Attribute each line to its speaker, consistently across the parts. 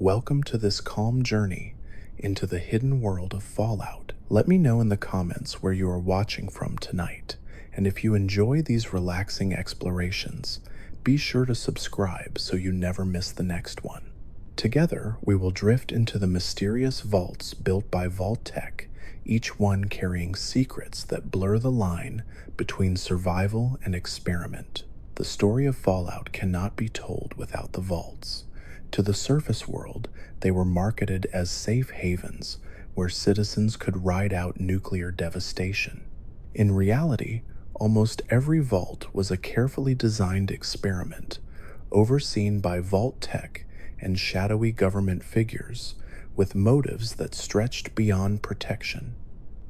Speaker 1: Welcome to this calm journey into the hidden world of Fallout. Let me know in the comments where you are watching from tonight, and if you enjoy these relaxing explorations, be sure to subscribe so you never miss the next one. Together, we will drift into the mysterious vaults built by Vault-Tec, each one carrying secrets that blur the line between survival and experiment. The story of Fallout cannot be told without the vaults. To the surface world, they were marketed as safe havens where citizens could ride out nuclear devastation. In reality, almost every vault was a carefully designed experiment, overseen by Vault-Tec and shadowy government figures with motives that stretched beyond protection.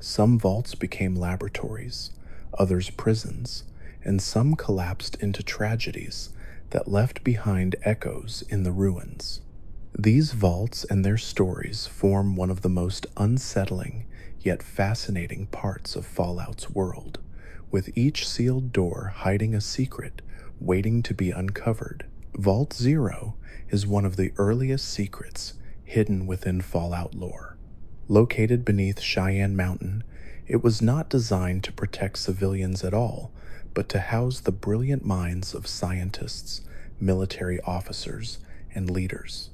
Speaker 1: Some vaults became laboratories, others prisons, and some collapsed into tragedies that left behind echoes in the ruins. These vaults and their stories form one of the most unsettling yet fascinating parts of Fallout's world, with each sealed door hiding a secret waiting to be uncovered. Vault Zero is one of the earliest secrets hidden within Fallout lore. Located beneath Cheyenne Mountain, it was not designed to protect civilians at all, but to house the brilliant minds of scientists, military officers, and leaders.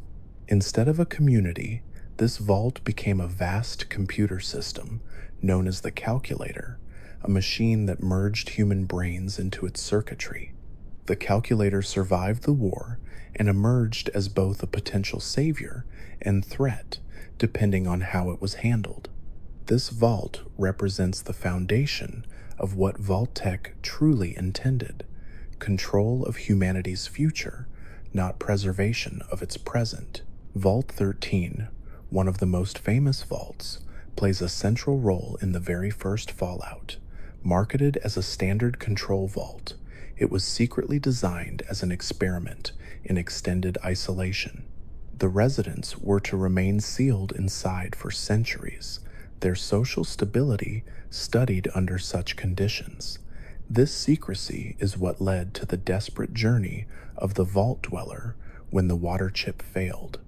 Speaker 1: Instead of a community, this vault became a vast computer system known as the Calculator, a machine that merged human brains into its circuitry. The Calculator survived the war and emerged as both a potential savior and threat, depending on how it was handled. This vault represents the foundation of what Vault-Tec truly intended: control of humanity's future, not preservation of its present. Vault 13, one of the most famous vaults, plays a central role in the very first Fallout. Marketed as a standard control vault, it was secretly designed as an experiment in extended isolation. The residents were to remain sealed inside for centuries, their social stability studied under such conditions. This secrecy is what led to the desperate journey of the Vault Dweller when the water chip failed.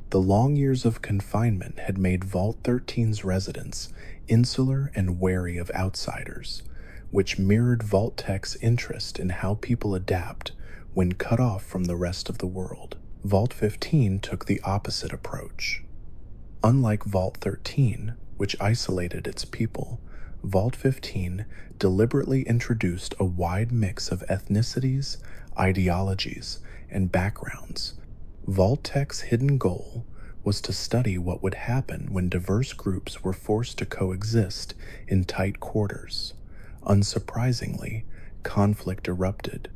Speaker 1: The long years of confinement had made Vault 13's residents insular and wary of outsiders, which mirrored Vault-Tec's interest in how people adapt when cut off from the rest of the world. Vault 15 took the opposite approach. Unlike Vault 13, which isolated its people, Vault 15 deliberately introduced a wide mix of ethnicities, ideologies, and backgrounds. Vault-Tec's hidden goal was to study what would happen when diverse groups were forced to coexist in tight quarters. Unsurprisingly, conflict erupted.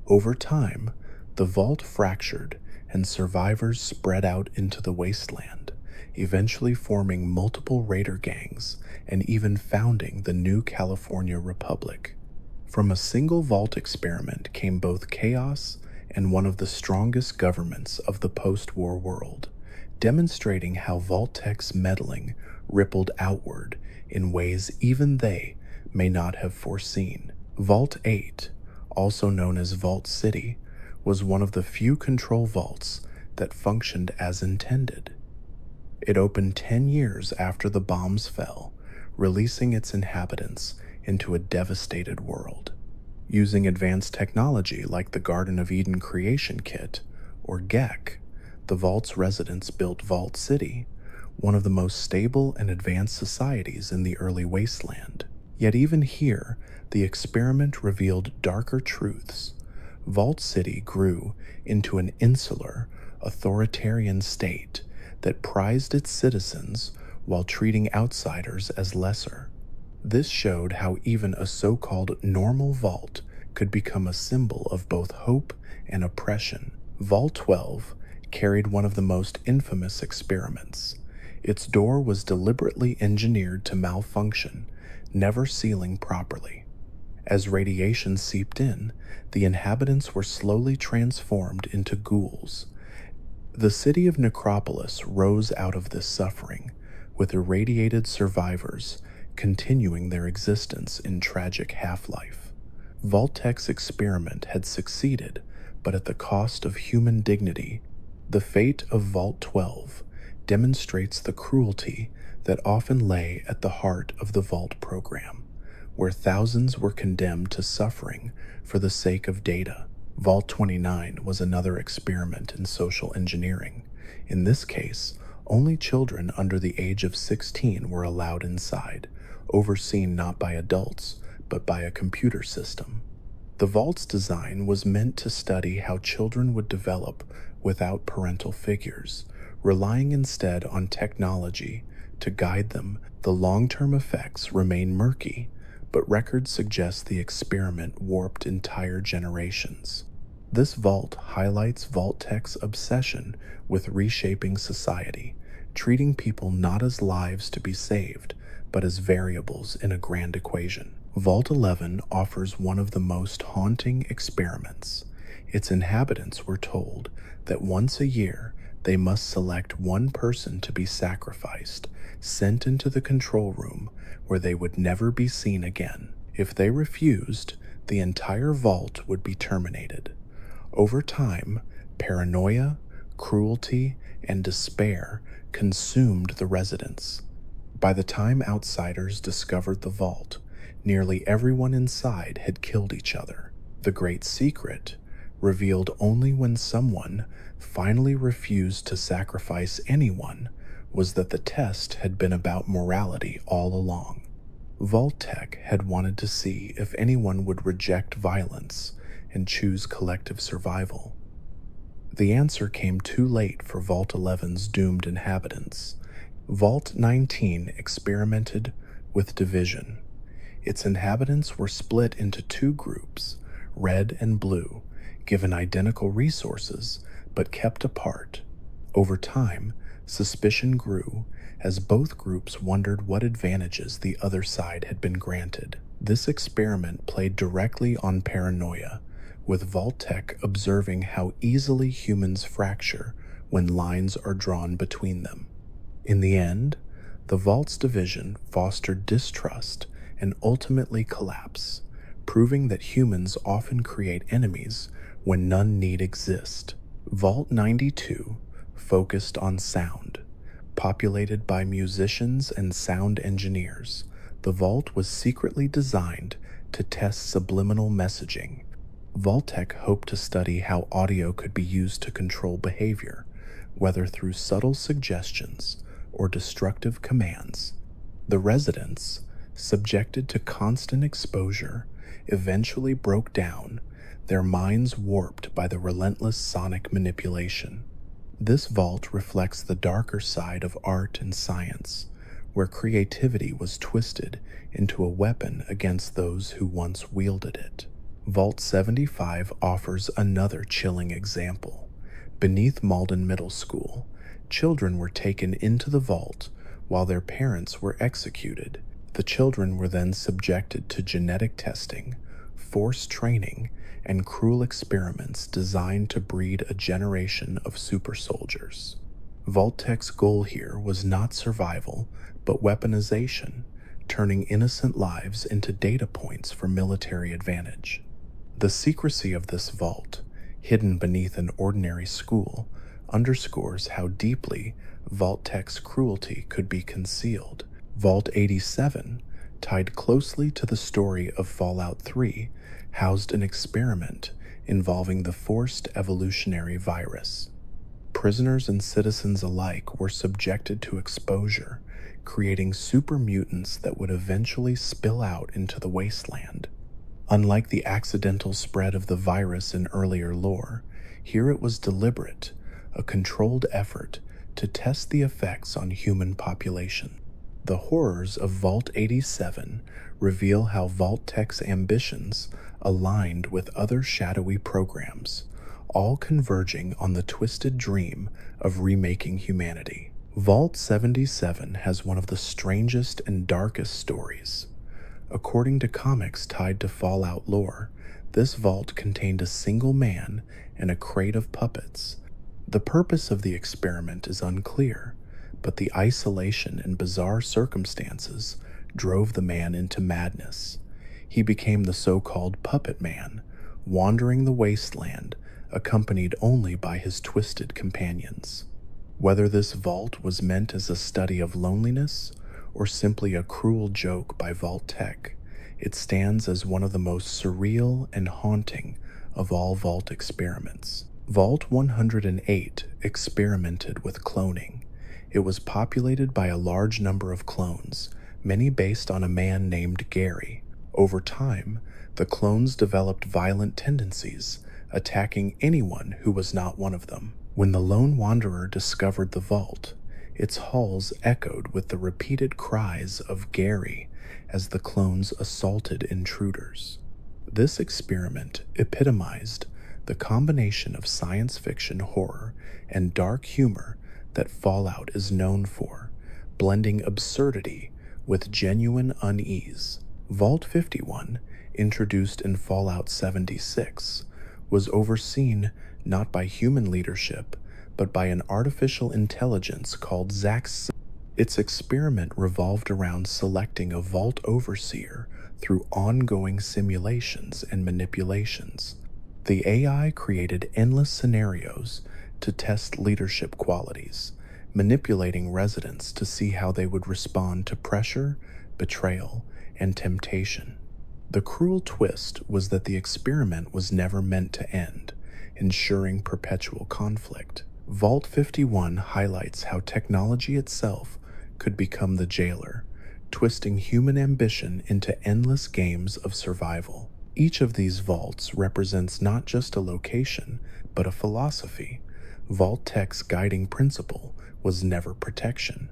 Speaker 1: Over time, the vault fractured and survivors spread out into the wasteland, eventually forming multiple raider gangs and even founding the new California Republic. From a single vault experiment came both chaos and one of the strongest governments of the post-war world, demonstrating how Vault-Tec's meddling rippled outward in ways even they may not have foreseen. Vault 8, also known as Vault City, was one of the few control vaults that functioned as intended. It opened 10 years after the bombs fell, releasing its inhabitants into a devastated world. Using advanced technology like the Garden of Eden Creation Kit, or GECK, the vault's residents built Vault City, one of the most stable and advanced societies in the early wasteland. Yet even here, the experiment revealed darker truths. Vault City grew into an insular, authoritarian state that prized its citizens while treating outsiders as lesser. This showed how even a so-called normal vault could become a symbol of both hope and oppression. Vault 12 carried one of the most infamous experiments. Its door was deliberately engineered to malfunction, never sealing properly. As radiation seeped in, the inhabitants were slowly transformed into ghouls. The city of Necropolis rose out of this suffering, with irradiated survivors continuing their existence in tragic half-life. Vault-Tec's experiment had succeeded, but at the cost of human dignity The fate of Vault 12 demonstrates the cruelty that often lay at the heart of the Vault program, where thousands were condemned to suffering for the sake of data. Vault 29 was another experiment in social engineering. In this case, only children under the age of 16 were allowed inside, overseen not by adults, but by a computer system. The Vault's design was meant to study how children would develop without parental figures, relying instead on technology to guide them. The long-term effects remain murky, but records suggest the experiment warped entire generations. This vault highlights Vault-Tech's obsession with reshaping society, treating people not as lives to be saved, but as variables in a grand equation. Vault 11 offers one of the most haunting experiments. Its inhabitants were told that once a year they must select one person to be sacrificed, sent into the control room where they would never be seen again. If they refused, the entire vault would be terminated. Over time, paranoia, cruelty, and despair consumed the residents. By the time outsiders discovered the vault, nearly everyone inside had killed each other. The great secret, revealed only when someone finally refused to sacrifice anyone, was that the test had been about morality all along. Vault-Tech had wanted to see if anyone would reject violence and choose collective survival. The answer came too late for Vault 11's doomed inhabitants. Vault 19 experimented with division. Its inhabitants were split into two groups, red and blue, given identical resources but kept apart. Over time, suspicion grew as both groups wondered what advantages the other side had been granted. This experiment played directly on paranoia, with Vault-Tech observing how easily humans fracture when lines are drawn between them. In the end, the Vault's division fostered distrust and ultimately collapse, proving that humans often create enemies when none need exist. Vault 92 focused on sound. Populated by musicians and sound engineers, the vault was secretly designed to test subliminal messaging. Vault-Tech hoped to study how audio could be used to control behavior, whether through subtle suggestions or destructive commands. The residents, subjected to constant exposure, eventually broke down, their minds warped by the relentless sonic manipulation. This vault reflects the darker side of art and science, where creativity was twisted into a weapon against those who once wielded it. Vault 75 offers another chilling example. Beneath Malden Middle School, children were taken into the vault while their parents were executed. The children were then subjected to genetic testing, forced training, and cruel experiments designed to breed a generation of super soldiers. Vault-Tech's goal here was not survival, but weaponization, turning innocent lives into data points for military advantage. The secrecy of this vault, hidden beneath an ordinary school, underscores how deeply Vault-Tech's cruelty could be concealed. Vault 87, tied closely to the story of Fallout 3, housed an experiment involving the forced evolutionary virus. Prisoners and citizens alike were subjected to exposure, creating super mutants that would eventually spill out into the wasteland. Unlike the accidental spread of the virus in earlier lore, here it was deliberate, a controlled effort to test the effects on human population. The horrors of Vault 87 reveal how Vault-Tech's ambitions aligned with other shadowy programs, all converging on the twisted dream of remaking humanity. Vault 77 has one of the strangest and darkest stories. According to comics tied to Fallout lore, this vault contained a single man and a crate of puppets. The purpose of the experiment is unclear, but the isolation and bizarre circumstances drove the man into madness. He became the so-called Puppet Man, wandering the wasteland accompanied only by his twisted companions. Whether this vault was meant as a study of loneliness or simply a cruel joke by Vault-Tec, it stands as one of the most surreal and haunting of all vault experiments. Vault 108 experimented with cloning. It was populated by a large number of clones, many based on a man named Gary. Over time, the clones developed violent tendencies, attacking anyone who was not one of them. When the lone wanderer discovered the vault, its halls echoed with the repeated cries of Gary as the clones assaulted intruders. This experiment epitomized the combination of science fiction horror and dark humor that Fallout is known for, blending absurdity with genuine unease. Vault 51, introduced in Fallout 76, was overseen not by human leadership, but by an artificial intelligence called Zax. Its experiment revolved around selecting a vault overseer through ongoing simulations and manipulations. The AI created endless scenarios to test leadership qualities, manipulating residents to see how they would respond to pressure, betrayal, and temptation. The cruel twist was that the experiment was never meant to end, ensuring perpetual conflict. Vault 51 highlights how technology itself could become the jailer, twisting human ambition into endless games of survival. Each of these vaults represents not just a location, but a philosophy. Vault-Tec's guiding principle was never protection.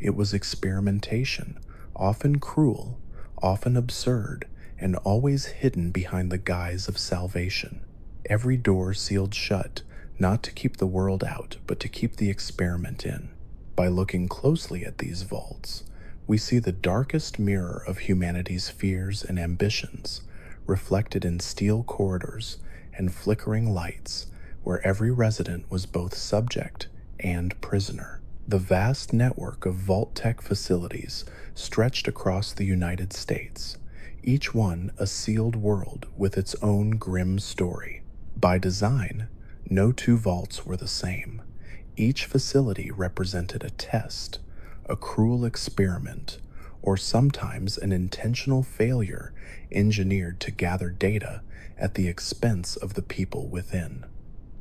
Speaker 1: It was experimentation, often cruel, often absurd, and always hidden behind the guise of salvation. Every door sealed shut, not to keep the world out, but to keep the experiment in. By looking closely at these vaults, we see the darkest mirror of humanity's fears and ambitions, reflected in steel corridors and flickering lights, where every resident was both subject and prisoner. The vast network of Vault-Tec facilities stretched across the United States, each one a sealed world with its own grim story. By design, no two vaults were the same. Each facility represented a test, a cruel experiment, or sometimes an intentional failure engineered to gather data at the expense of the people within.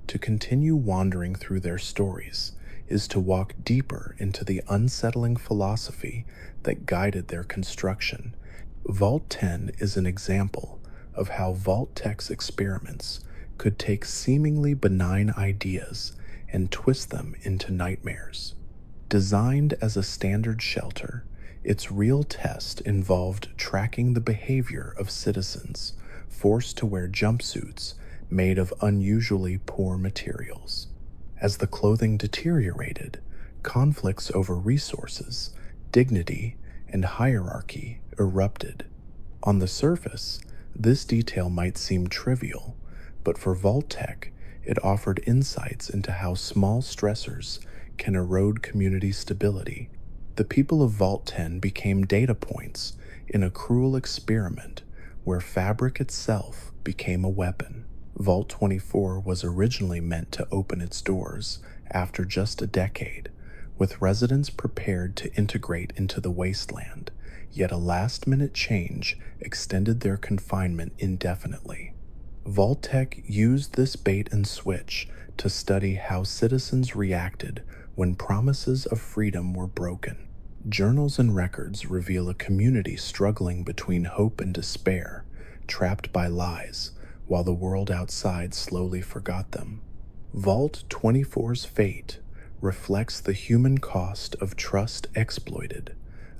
Speaker 1: To continue wandering through their stories is to walk deeper into the unsettling philosophy that guided their construction. Vault 10 is an example of how Vault-Tec's experiments could take seemingly benign ideas and twist them into nightmares. Designed as a standard shelter, its real test involved tracking the behavior of citizens forced to wear jumpsuits made of unusually poor materials. As the clothing deteriorated, conflicts over resources, dignity, and hierarchy erupted. On the surface, this detail might seem trivial, but for Vault-Tec, it offered insights into how small stressors can erode community stability. The people of Vault 10 became data points in a cruel experiment where fabric itself became a weapon. Vault 24 was originally meant to open its doors after just a decade, with residents prepared to integrate into the wasteland, yet a last-minute change extended their confinement indefinitely. Vault-Tec used this bait and switch to study how citizens reacted when promises of freedom were broken. Journals and records reveal a community struggling between hope and despair, trapped by lies, while the world outside slowly forgot them. Vault 24's fate reflects the human cost of trust exploited,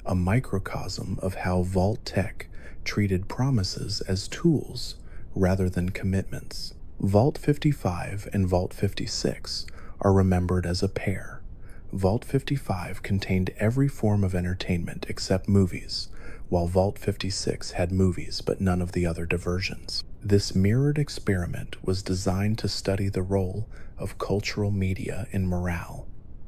Speaker 1: a microcosm of how Vault-Tec treated promises as tools rather than commitments. Vault 55 and Vault 56 are remembered as a pair. Vault 55 contained every form of entertainment except movies, while Vault 56 had movies but none of the other diversions. This mirrored experiment was designed to study the role of cultural media in morale.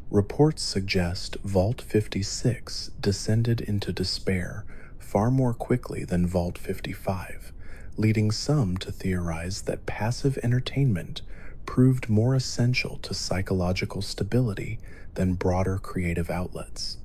Speaker 1: Reports suggest Vault 56 descended into despair far more quickly than Vault 55, leading some to theorize that passive entertainment proved more essential to psychological stability than broader creative outlets.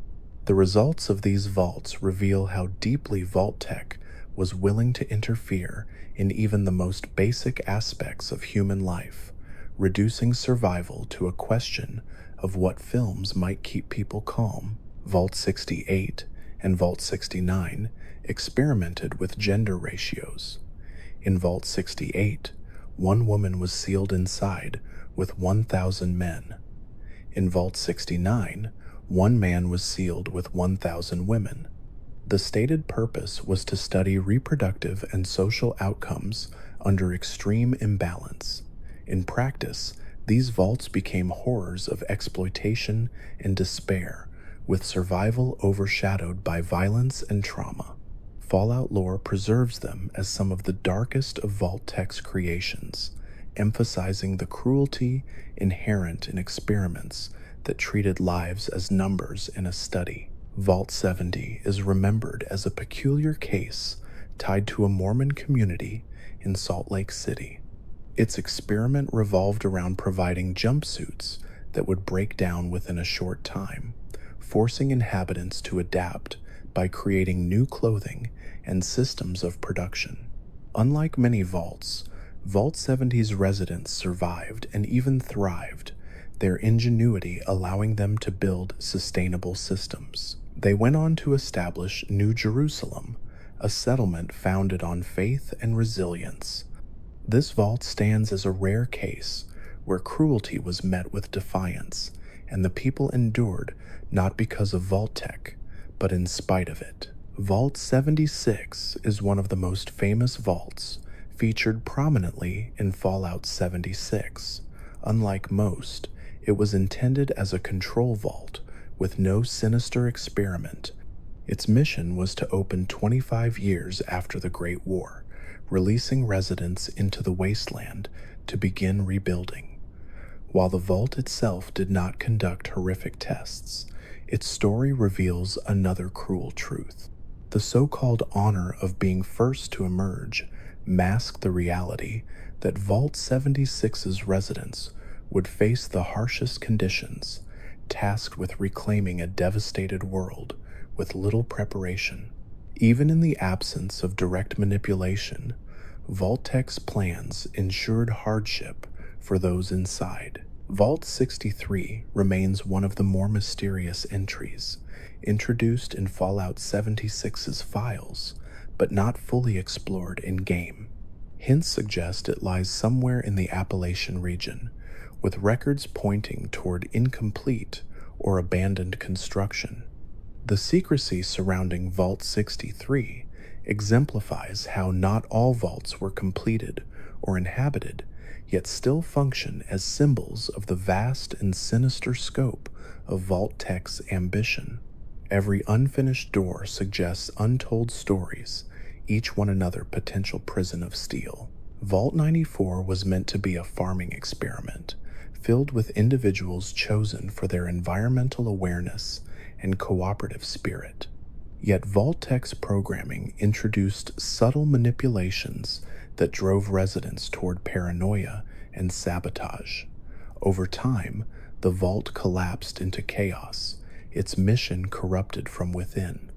Speaker 1: The results of these vaults reveal how deeply Vault-Tec was willing to interfere in even the most basic aspects of human life, reducing survival to a question of what films might keep people calm. Vault 68 and Vault 69 experimented with gender ratios. In Vault 68, one woman was sealed inside with 1,000 men. In Vault 69, one man was sealed with 1,000 women. The stated purpose was to study reproductive and social outcomes under extreme imbalance. In practice, these vaults became horrors of exploitation and despair, with survival overshadowed by violence and trauma. Fallout lore preserves them as some of the darkest of Vault-Tec's creations, emphasizing the cruelty inherent in experiments that treated lives as numbers in a study. Vault 70 is remembered as a peculiar case tied to a Mormon community in Salt Lake City. Its experiment revolved around providing jumpsuits that would break down within a short time, forcing inhabitants to adapt by creating new clothing and systems of production. Unlike many vaults, Vault 70's residents survived and even thrived, their ingenuity allowing them to build sustainable systems. They went on to establish New Jerusalem, a settlement founded on faith and resilience. This vault stands as a rare case where cruelty was met with defiance, and the people endured not because of Vault-Tec, but in spite of it. Vault 76 is one of the most famous vaults, featured prominently in Fallout 76. Unlike most, it was intended as a control vault with no sinister experiment. Its mission was to open 25 years after the Great War, releasing residents into the wasteland to begin rebuilding. While the vault itself did not conduct horrific tests, its story reveals another cruel truth. The so-called honor of being first to emerge masked the reality that Vault 76's residents would face the harshest conditions, tasked with reclaiming a devastated world with little preparation. Even in the absence of direct manipulation, Vault-Tec's plans ensured hardship for those inside. Vault 63 remains one of the more mysterious entries, introduced in Fallout 76's files, but not fully explored in-game. Hints suggest it lies somewhere in the Appalachian region, with records pointing toward incomplete or abandoned construction. The secrecy surrounding Vault 63 exemplifies how not all vaults were completed or inhabited, yet still function as symbols of the vast and sinister scope of Vault-Tec's ambition. Every unfinished door suggests untold stories, each one another potential prison of steel. Vault 94 was meant to be a farming experiment, filled with individuals chosen for their environmental awareness and cooperative spirit. Yet Vault-Tec's programming introduced subtle manipulations that drove residents toward paranoia and sabotage. Over time, the vault collapsed into chaos, its mission corrupted from within.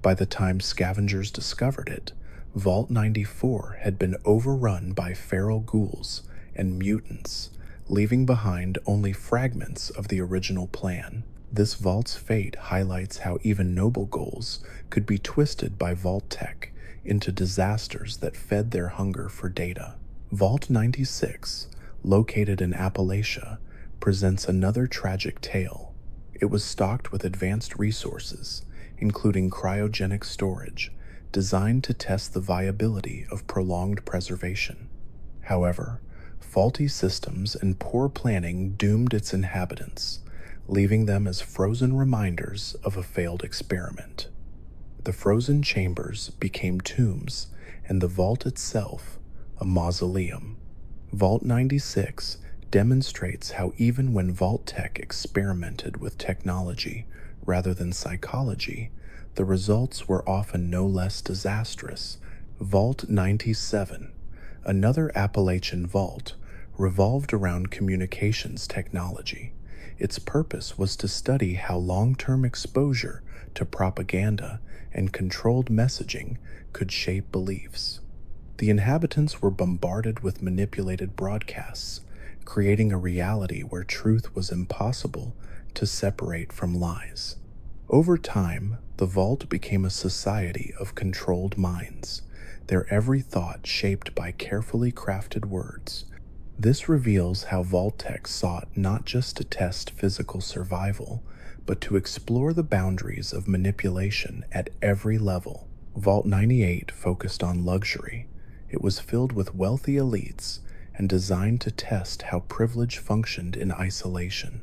Speaker 1: By the time scavengers discovered it, Vault 94 had been overrun by feral ghouls and mutants, leaving behind only fragments of the original plan. This vault's fate highlights how even noble goals could be twisted by Vault-Tec into disasters that fed their hunger for data. Vault 96, located in Appalachia, presents another tragic tale. It was stocked with advanced resources, including cryogenic storage, designed to test the viability of prolonged preservation. However, faulty systems and poor planning doomed its inhabitants, leaving them as frozen reminders of a failed experiment. The frozen chambers became tombs, and the vault itself a mausoleum. Vault 96 demonstrates how even when Vault-Tec experimented with technology rather than psychology, the results were often no less disastrous. Vault 97, another Appalachian vault, revolved around communications technology. Its purpose was to study how long-term exposure to propaganda and controlled messaging could shape beliefs. The inhabitants were bombarded with manipulated broadcasts, creating a reality where truth was impossible to separate from lies. Over time, the vault became a society of controlled minds, their every thought shaped by carefully crafted words. This reveals how Vault-Tec sought not just to test physical survival, but to explore the boundaries of manipulation at every level. Vault 98 focused on luxury. It was filled with wealthy elites and designed to test how privilege functioned in isolation.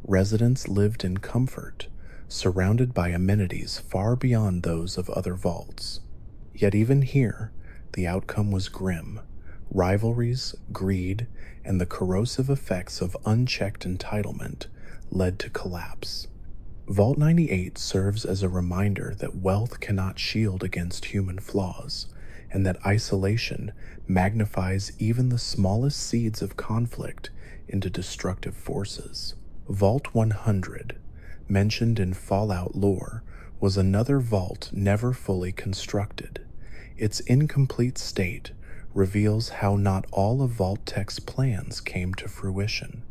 Speaker 1: Residents lived in comfort, surrounded by amenities far beyond those of other vaults. Yet even here, the outcome was grim. Rivalries, greed, and the corrosive effects of unchecked entitlement led to collapse. Vault 98 serves as a reminder that wealth cannot shield against human flaws, and that isolation magnifies even the smallest seeds of conflict into destructive forces. Vault 100, mentioned in Fallout lore, was another vault never fully constructed. Its incomplete state reveals how not all of Vault-Tec's plans came to fruition.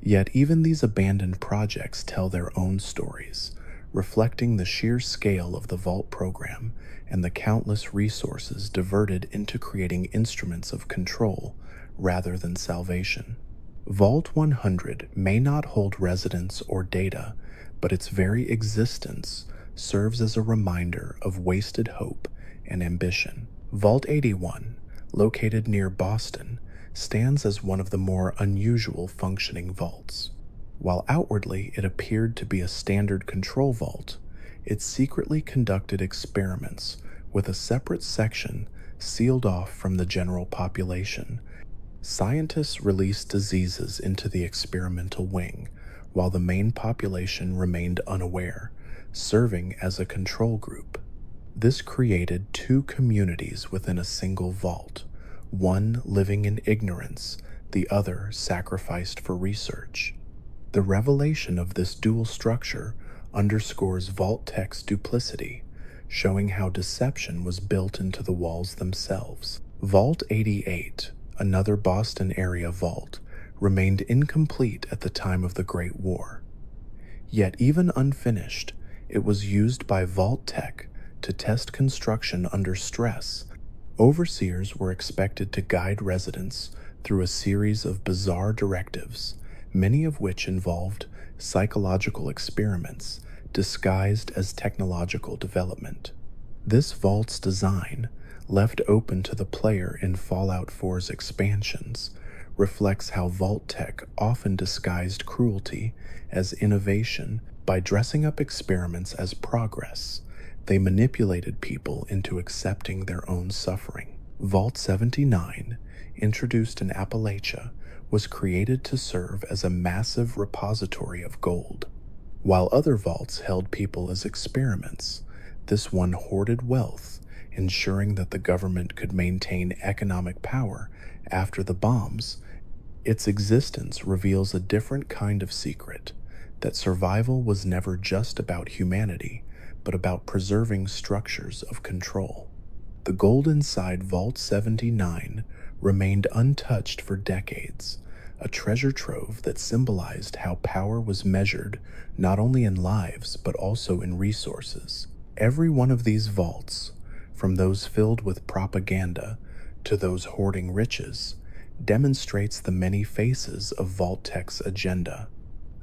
Speaker 1: Yet even these abandoned projects tell their own stories, reflecting the sheer scale of the Vault program and the countless resources diverted into creating instruments of control rather than salvation. Vault 100 may not hold residents or data, but its very existence serves as a reminder of wasted hope and ambition. Vault 81, located near Boston, stands as one of the more unusual functioning vaults. While outwardly it appeared to be a standard control vault, it secretly conducted experiments with a separate section sealed off from the general population. Scientists released diseases into the experimental wing, while the main population remained unaware, serving as a control group. This created two communities within a single vault, one living in ignorance, the other sacrificed for research. The revelation of this dual structure underscores Vault-Tec's duplicity, showing how deception was built into the walls themselves. Vault 88, another Boston area vault, remained incomplete at the time of the Great War. Yet even unfinished, it was used by Vault-Tec to test construction under stress. Overseers were expected to guide residents through a series of bizarre directives, many of which involved psychological experiments disguised as technological development. This vault's design, left open to the player in Fallout 4's expansions, reflects how Vault-Tec often disguised cruelty as innovation by dressing up experiments as progress. They manipulated people into accepting their own suffering. Vault 79, introduced in Appalachia, was created to serve as a massive repository of gold. While other vaults held people as experiments, this one hoarded wealth, ensuring that the government could maintain economic power after the bombs. Its existence reveals a different kind of secret, that survival was never just about humanity, but about preserving structures of control. The gold inside Vault 79 remained untouched for decades, a treasure trove that symbolized how power was measured not only in lives but also in resources. Every one of these vaults, from those filled with propaganda to those hoarding riches, demonstrates the many faces of Vault-Tec's agenda.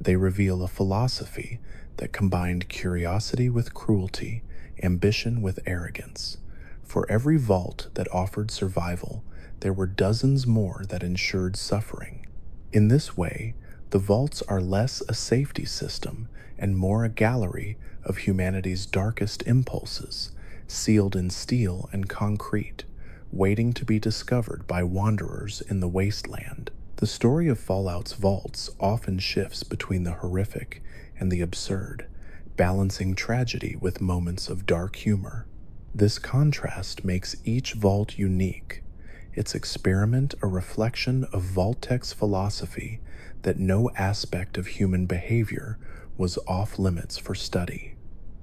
Speaker 1: They reveal a philosophy that combined curiosity with cruelty, ambition with arrogance. For every vault that offered survival, there were dozens more that ensured suffering. In this way, the vaults are less a safety system and more a gallery of humanity's darkest impulses, sealed in steel and concrete, waiting to be discovered by wanderers in the wasteland. The story of Fallout's vaults often shifts between the horrific and the absurd, balancing tragedy with moments of dark humor. This contrast makes each vault unique, its experiment a reflection of Vault-Tec's philosophy that no aspect of human behavior was off limits for study.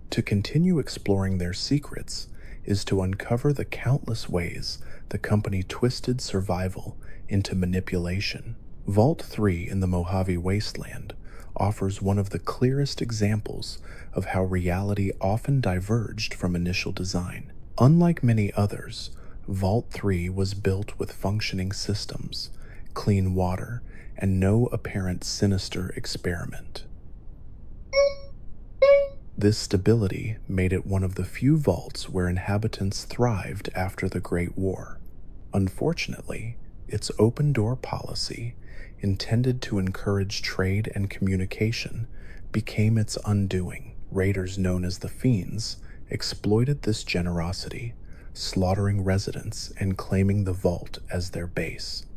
Speaker 1: To continue exploring their secrets is to uncover the countless ways the company twisted survival into manipulation. Vault 3 in the Mojave Wasteland offers one of the clearest examples of how reality often diverged from initial design. Unlike many others, Vault 3 was built with functioning systems, clean water, and no apparent sinister experiment. This stability made it one of the few vaults where inhabitants thrived after the Great War. Unfortunately, its open-door policy, intended to encourage trade and communication, became its undoing. Raiders known as the Fiends exploited this generosity, slaughtering residents and claiming the vault as their base.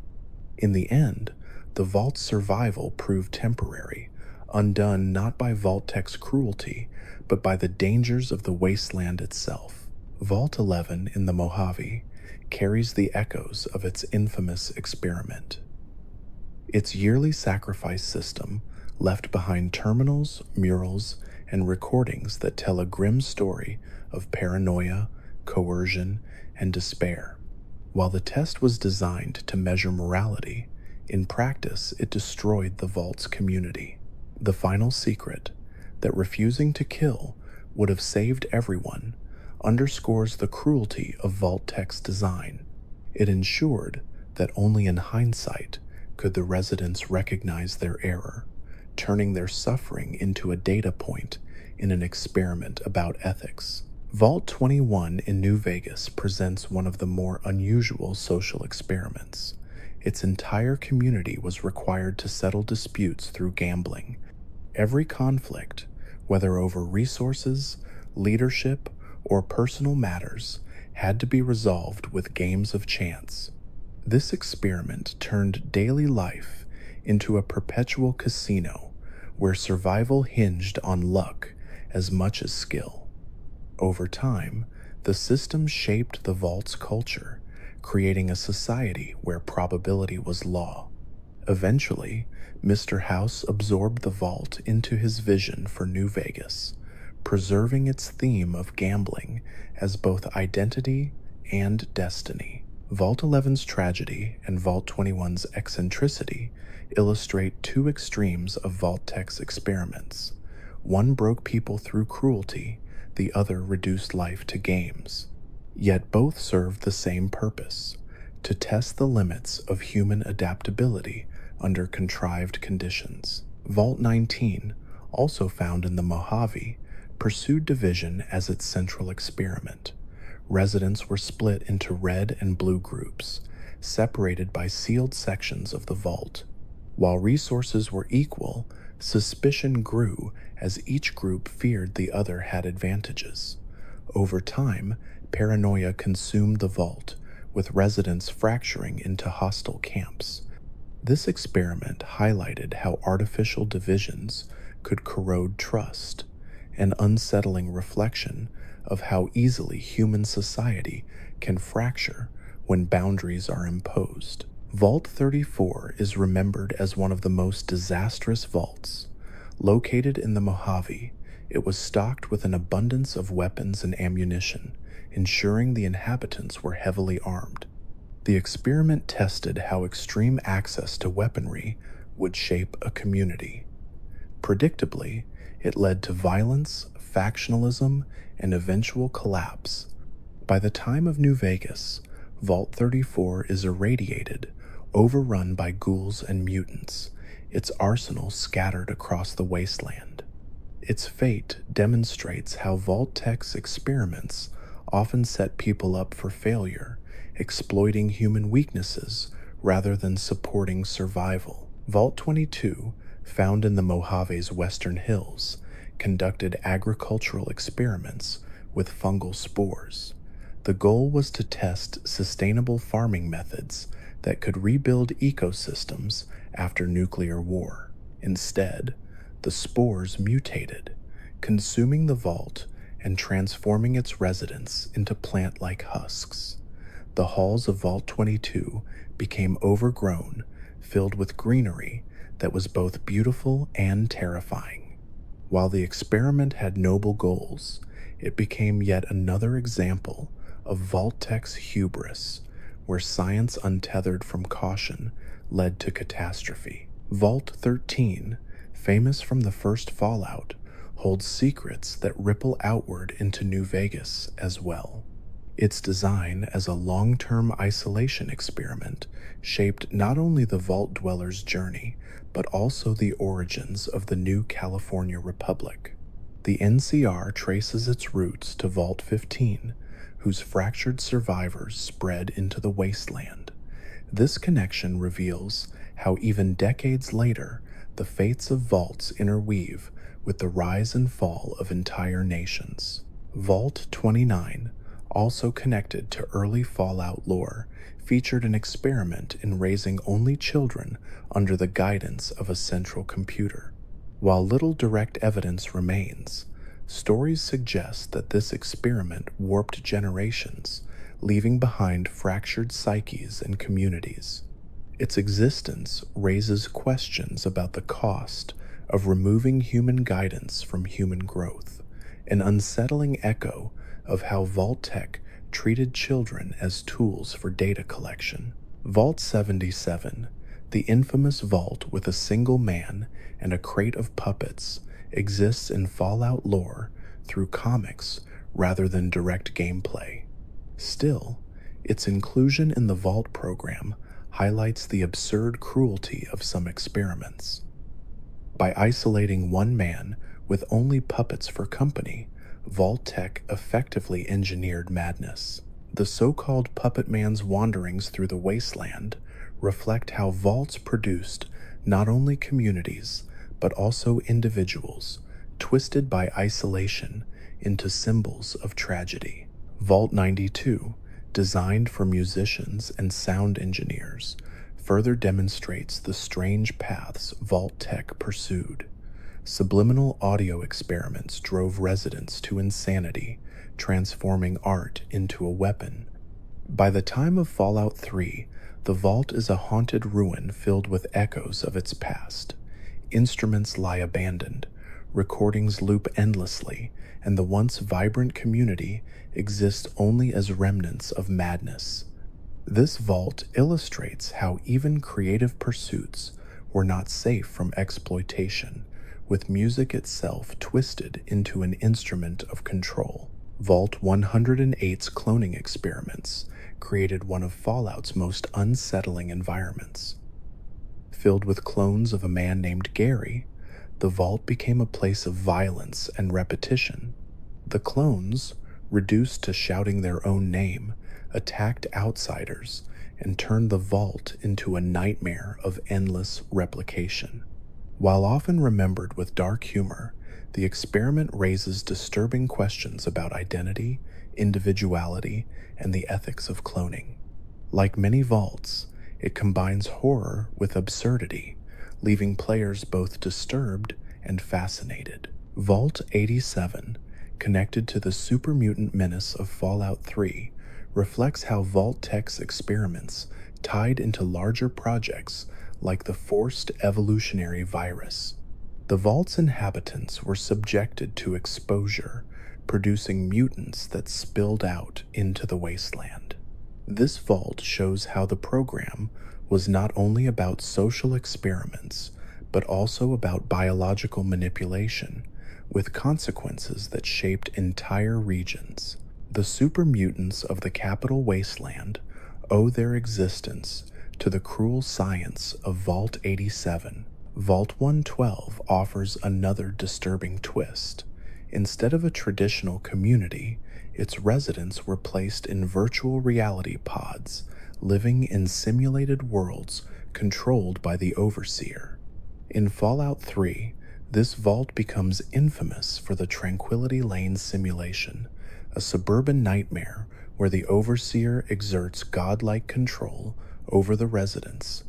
Speaker 1: In the end, the vault's survival proved temporary, undone not by Vault-Tec's cruelty, but by the dangers of the wasteland itself. Vault 11 in the Mojave carries the echoes of its infamous experiment. Its yearly sacrifice system left behind terminals, murals, and recordings that tell a grim story of paranoia, coercion, and despair. While the test was designed to measure morality, in practice it destroyed the vault's community. The final secret, that refusing to kill would have saved everyone, underscores the cruelty of Vault-Tec's design. It ensured that only in hindsight could the residents recognize their error, turning their suffering into a data point in an experiment about ethics. Vault 21 in New Vegas presents one of the more unusual social experiments. Its entire community was required to settle disputes through gambling. Every conflict, whether over resources, leadership, or personal matters, had to be resolved with games of chance. This experiment turned daily life into a perpetual casino where survival hinged on luck as much as skill. Over time, the system shaped the vault's culture, creating a society where probability was law. Eventually, Mr. House absorbed the vault into his vision for New Vegas, preserving its theme of gambling as both identity and destiny. Vault 11's tragedy and Vault 21's eccentricity illustrate two extremes of Vault-Tec's experiments. One broke people through cruelty, the other reduced life to games. Yet both served the same purpose: to test the limits of human adaptability under contrived conditions. Vault 19, also found in the Mojave, pursued division as its central experiment. Residents were split into red and blue groups, separated by sealed sections of the vault. While resources were equal, suspicion grew as each group feared the other had advantages. Over time, paranoia consumed the vault, with residents fracturing into hostile camps. This experiment highlighted how artificial divisions could corrode trust, an unsettling reflection of how easily human society can fracture when boundaries are imposed. Vault 34 is remembered as one of the most disastrous vaults. Located in the Mojave, it was stocked with an abundance of weapons and ammunition, ensuring the inhabitants were heavily armed. The experiment tested how extreme access to weaponry would shape a community. Predictably, it led to violence, factionalism, and eventual collapse. By the time of New Vegas, Vault 34 is irradiated, overrun by ghouls and mutants, its arsenal scattered across the wasteland. Its fate demonstrates how Vault-Tec's experiments often set people up for failure, exploiting human weaknesses rather than supporting survival. Vault 22, found in the Mojave's western hills, conducted agricultural experiments with fungal spores. The goal was to test sustainable farming methods that could rebuild ecosystems after nuclear war. Instead, the spores mutated, consuming the vault and transforming its residents into plant-like husks. The halls of Vault 22 became overgrown, filled with greenery that was both beautiful and terrifying. While the experiment had noble goals, it became yet another example of Vault-Tec's hubris, where science untethered from caution led to catastrophe. Vault 13, famous from the first Fallout, holds secrets that ripple outward into New Vegas as well. Its design as a long-term isolation experiment shaped not only the Vault Dwellers' journey, but also the origins of the new California Republic. The NCR traces its roots to Vault 15, whose fractured survivors spread into the wasteland. This connection reveals how even decades later, the fates of vaults interweave with the rise and fall of entire nations. Vault 29, also connected to early Fallout lore, featured an experiment in raising only children under the guidance of a central computer. While little direct evidence remains, stories suggest that this experiment warped generations, leaving behind fractured psyches and communities. Its existence raises questions about the cost of removing human guidance from human growth, an unsettling echo of how Vault-Tec treated children as tools for data collection. Vault 77, the infamous vault with a single man and a crate of puppets, exists in Fallout lore through comics rather than direct gameplay. Still, its inclusion in the Vault program highlights the absurd cruelty of some experiments. By isolating one man with only puppets for company, Vault-Tec effectively engineered madness. The so-called Puppet Man's wanderings through the wasteland reflect how vaults produced not only communities, but also individuals, twisted by isolation into symbols of tragedy. Vault 92, designed for musicians and sound engineers, further demonstrates the strange paths Vault-Tec pursued. Subliminal audio experiments drove residents to insanity, transforming art into a weapon. By the time of Fallout 3, the vault is a haunted ruin filled with echoes of its past. Instruments lie abandoned, recordings loop endlessly, and the once vibrant community exists only as remnants of madness. This vault illustrates how even creative pursuits were not safe from exploitation, with music itself twisted into an instrument of control. Vault 108's cloning experiments created one of Fallout's most unsettling environments. Filled with clones of a man named Gary, the vault became a place of violence and repetition. The clones, reduced to shouting their own name, attacked outsiders and turned the vault into a nightmare of endless replication. While often remembered with dark humor, the experiment raises disturbing questions about identity, individuality, and the ethics of cloning. Like many vaults, it combines horror with absurdity, leaving players both disturbed and fascinated. Vault 87, connected to the super mutant menace of Fallout 3, reflects how Vault-Tec's experiments tied into larger projects like the forced evolutionary virus. The vault's inhabitants were subjected to exposure, producing mutants that spilled out into the wasteland. This vault shows how the program was not only about social experiments, but also about biological manipulation, with consequences that shaped entire regions. The super mutants of the Capital Wasteland owe their existence to the cruel science of Vault 87. Vault 112 offers another disturbing twist. Instead of a traditional community, its residents were placed in virtual reality pods, living in simulated worlds controlled by the Overseer. In Fallout 3, this vault becomes infamous for the Tranquility Lane simulation, a suburban nightmare where the Overseer exerts godlike control over the residents.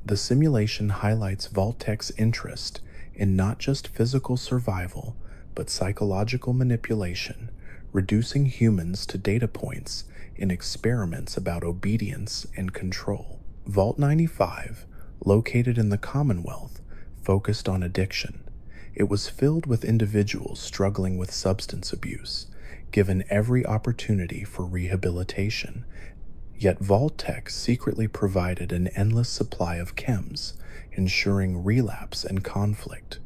Speaker 1: The simulation highlights Vault-Tec's interest in not just physical survival, but psychological manipulation, reducing humans to data points in experiments about obedience and control. Vault 95, located in the Commonwealth, focused on addiction. It was filled with individuals struggling with substance abuse, given every opportunity for rehabilitation. Yet Vault-Tec secretly provided an endless supply of chems, ensuring relapse and conflict.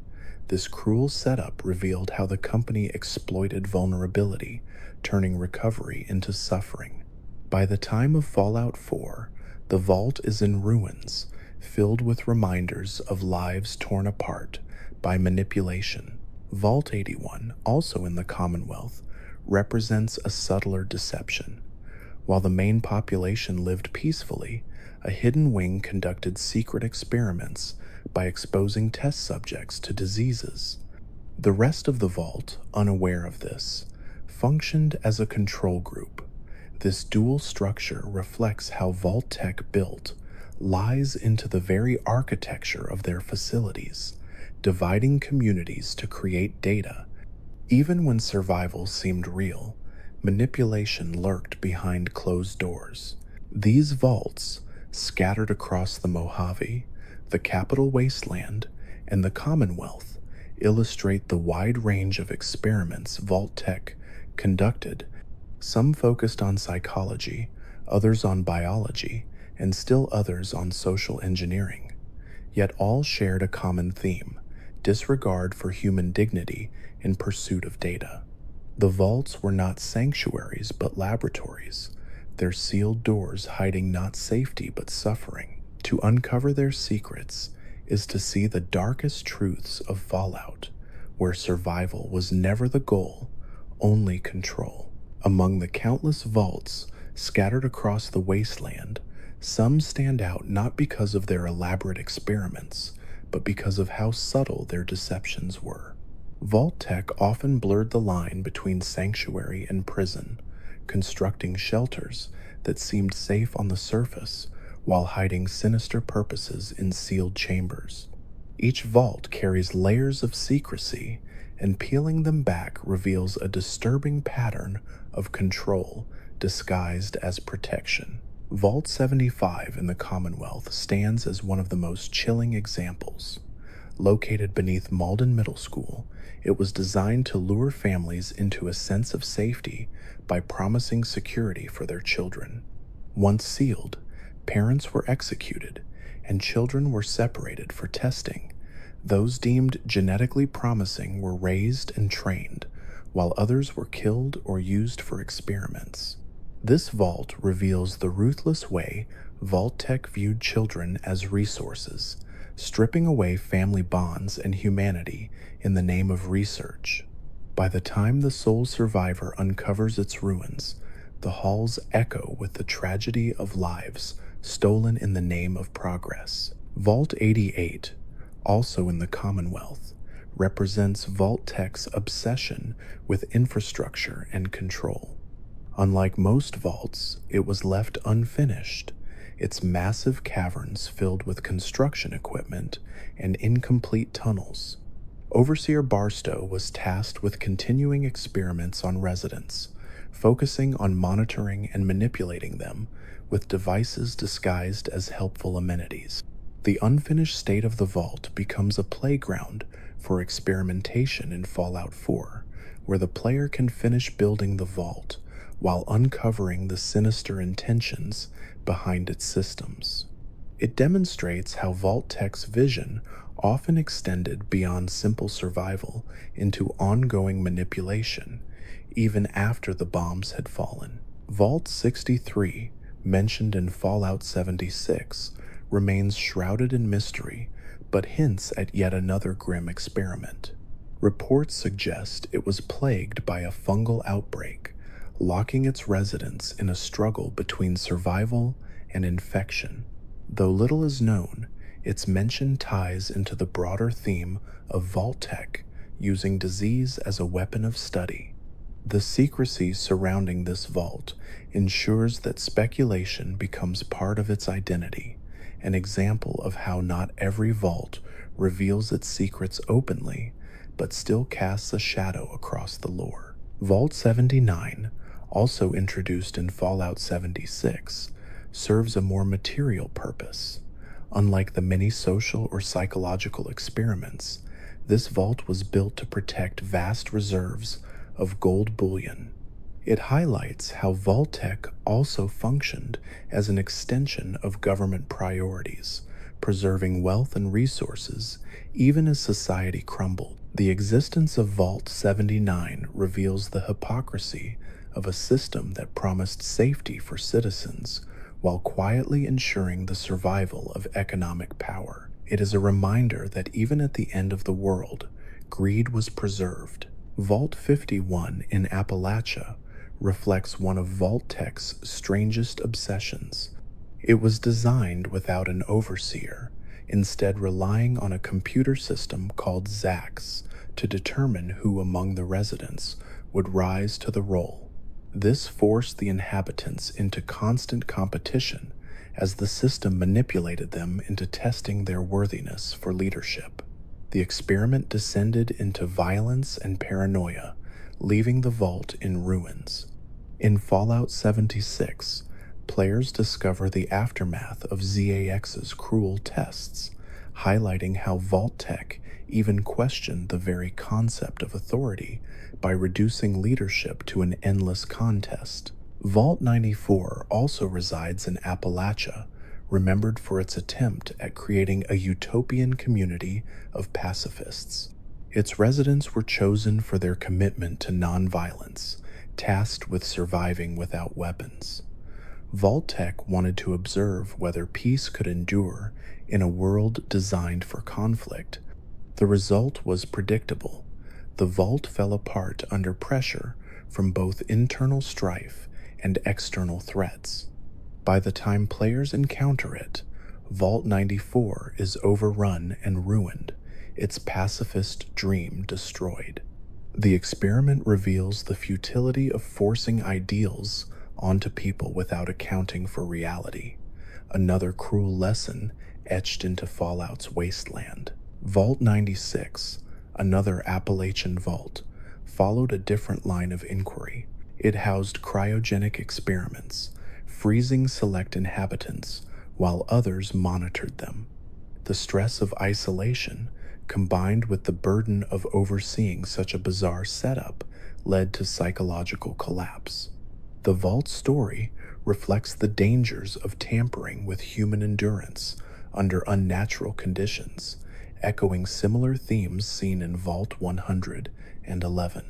Speaker 1: This cruel setup revealed how the company exploited vulnerability, turning recovery into suffering. By the time of Fallout 4, the vault is in ruins, filled with reminders of lives torn apart by manipulation. Vault 81, also in the Commonwealth, represents a subtler deception. While the main population lived peacefully, a hidden wing conducted secret experiments by exposing test subjects to diseases. The rest of the vault, unaware of this, functioned as a control group. This dual structure reflects how Vault-Tec built lies into the very architecture of their facilities, dividing communities to create data. Even when survival seemed real, manipulation lurked behind closed doors. These vaults, scattered across the Mojave, the Capital Wasteland, and the Commonwealth, illustrate the wide range of experiments Vault-Tec conducted. Some focused on psychology, others on biology, and still others on social engineering. Yet all shared a common theme: disregard for human dignity in pursuit of data. The vaults were not sanctuaries but laboratories, their sealed doors hiding not safety but suffering. To uncover their secrets is to see the darkest truths of Fallout, where survival was never the goal, only control. Among the countless vaults scattered across the wasteland, some stand out not because of their elaborate experiments, but because of how subtle their deceptions were. Vault-Tec often blurred the line between sanctuary and prison, constructing shelters that seemed safe on the surface while hiding sinister purposes in sealed chambers. Each vault carries layers of secrecy, and peeling them back reveals a disturbing pattern of control disguised as protection. Vault 75 in the Commonwealth stands as one of the most chilling examples. Located beneath Malden Middle School, it was designed to lure families into a sense of safety by promising security for their children. Once sealed, parents were executed, and children were separated for testing. Those deemed genetically promising were raised and trained, while others were killed or used for experiments. This vault reveals the ruthless way Vault-Tec viewed children as resources, stripping away family bonds and humanity in the name of research. By the time the sole survivor uncovers its ruins, the halls echo with the tragedy of lives stolen in the name of progress. Vault 88, also in the Commonwealth, represents Vault-Tec's obsession with infrastructure and control. Unlike most vaults, it was left unfinished, its massive caverns filled with construction equipment and incomplete tunnels. Overseer Barstow was tasked with continuing experiments on residents, focusing on monitoring and manipulating them with devices disguised as helpful amenities. The unfinished state of the vault becomes a playground for experimentation in Fallout 4, where the player can finish building the vault while uncovering the sinister intentions behind its systems. It demonstrates how Vault-Tec's vision often extended beyond simple survival into ongoing manipulation, even after the bombs had fallen. Vault 63, mentioned in Fallout 76, remains shrouded in mystery, but hints at yet another grim experiment. Reports suggest it was plagued by a fungal outbreak, locking its residents in a struggle between survival and infection. Though little is known, its mention ties into the broader theme of Vault-Tec using disease as a weapon of study. The secrecy surrounding this vault ensures that speculation becomes part of its identity, an example of how not every vault reveals its secrets openly, but still casts a shadow across the lore. Vault 79, also introduced in Fallout 76, serves a more material purpose. Unlike the many social or psychological experiments, this vault was built to protect vast reserves of gold bullion. It highlights how Vault-Tec also functioned as an extension of government priorities, preserving wealth and resources even as society crumbled. The existence of Vault 79 reveals the hypocrisy of a system that promised safety for citizens while quietly ensuring the survival of economic power. It is a reminder that even at the end of the world, greed was preserved. Vault 51 in Appalachia reflects one of Vault-Tec's strangest obsessions. It was designed without an overseer, instead relying on a computer system called ZAX to determine who among the residents would rise to the role. This forced the inhabitants into constant competition as the system manipulated them into testing their worthiness for leadership. The experiment descended into violence and paranoia, leaving the vault in ruins. In Fallout 76, players discover the aftermath of ZAX's cruel tests, highlighting how Vault-Tec even questioned the very concept of authority by reducing leadership to an endless contest. Vault 94 also resides in Appalachia, remembered for its attempt at creating a utopian community of pacifists. Its residents were chosen for their commitment to nonviolence, tasked with surviving without weapons. Vault-Tec wanted to observe whether peace could endure in a world designed for conflict. The result was predictable. The vault fell apart under pressure from both internal strife and external threats. By the time players encounter it, Vault 94 is overrun and ruined, its pacifist dream destroyed. The experiment reveals the futility of forcing ideals onto people without accounting for reality, another cruel lesson etched into Fallout's wasteland. Vault 96, another Appalachian vault, followed a different line of inquiry. It housed cryogenic experiments, freezing select inhabitants while others monitored them. The stress of isolation, combined with the burden of overseeing such a bizarre setup, led to psychological collapse. The Vault story reflects the dangers of tampering with human endurance under unnatural conditions, echoing similar themes seen in Vault 111.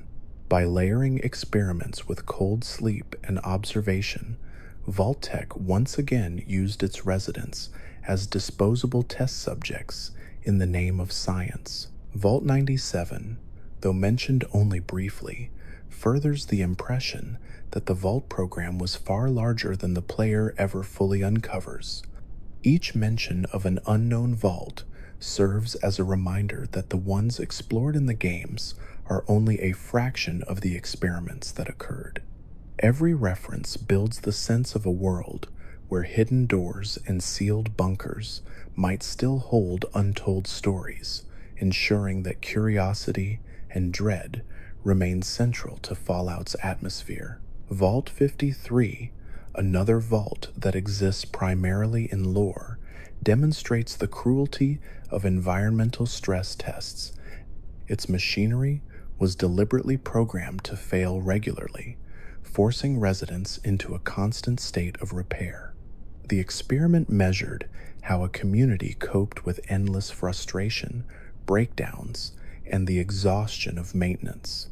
Speaker 1: By layering experiments with cold sleep and observation, Vault-Tec once again used its residents as disposable test subjects in the name of science. Vault 97, though mentioned only briefly, furthers the impression that the Vault program was far larger than the player ever fully uncovers. Each mention of an unknown vault serves as a reminder that the ones explored in the games are only a fraction of the experiments that occurred. Every reference builds the sense of a world where hidden doors and sealed bunkers might still hold untold stories, ensuring that curiosity and dread remain central to Fallout's atmosphere. Vault 53, another vault that exists primarily in lore, demonstrates the cruelty of environmental stress tests. Its machinery was deliberately programmed to fail regularly, forcing residents into a constant state of repair. The experiment measured how a community coped with endless frustration, breakdowns, and the exhaustion of maintenance.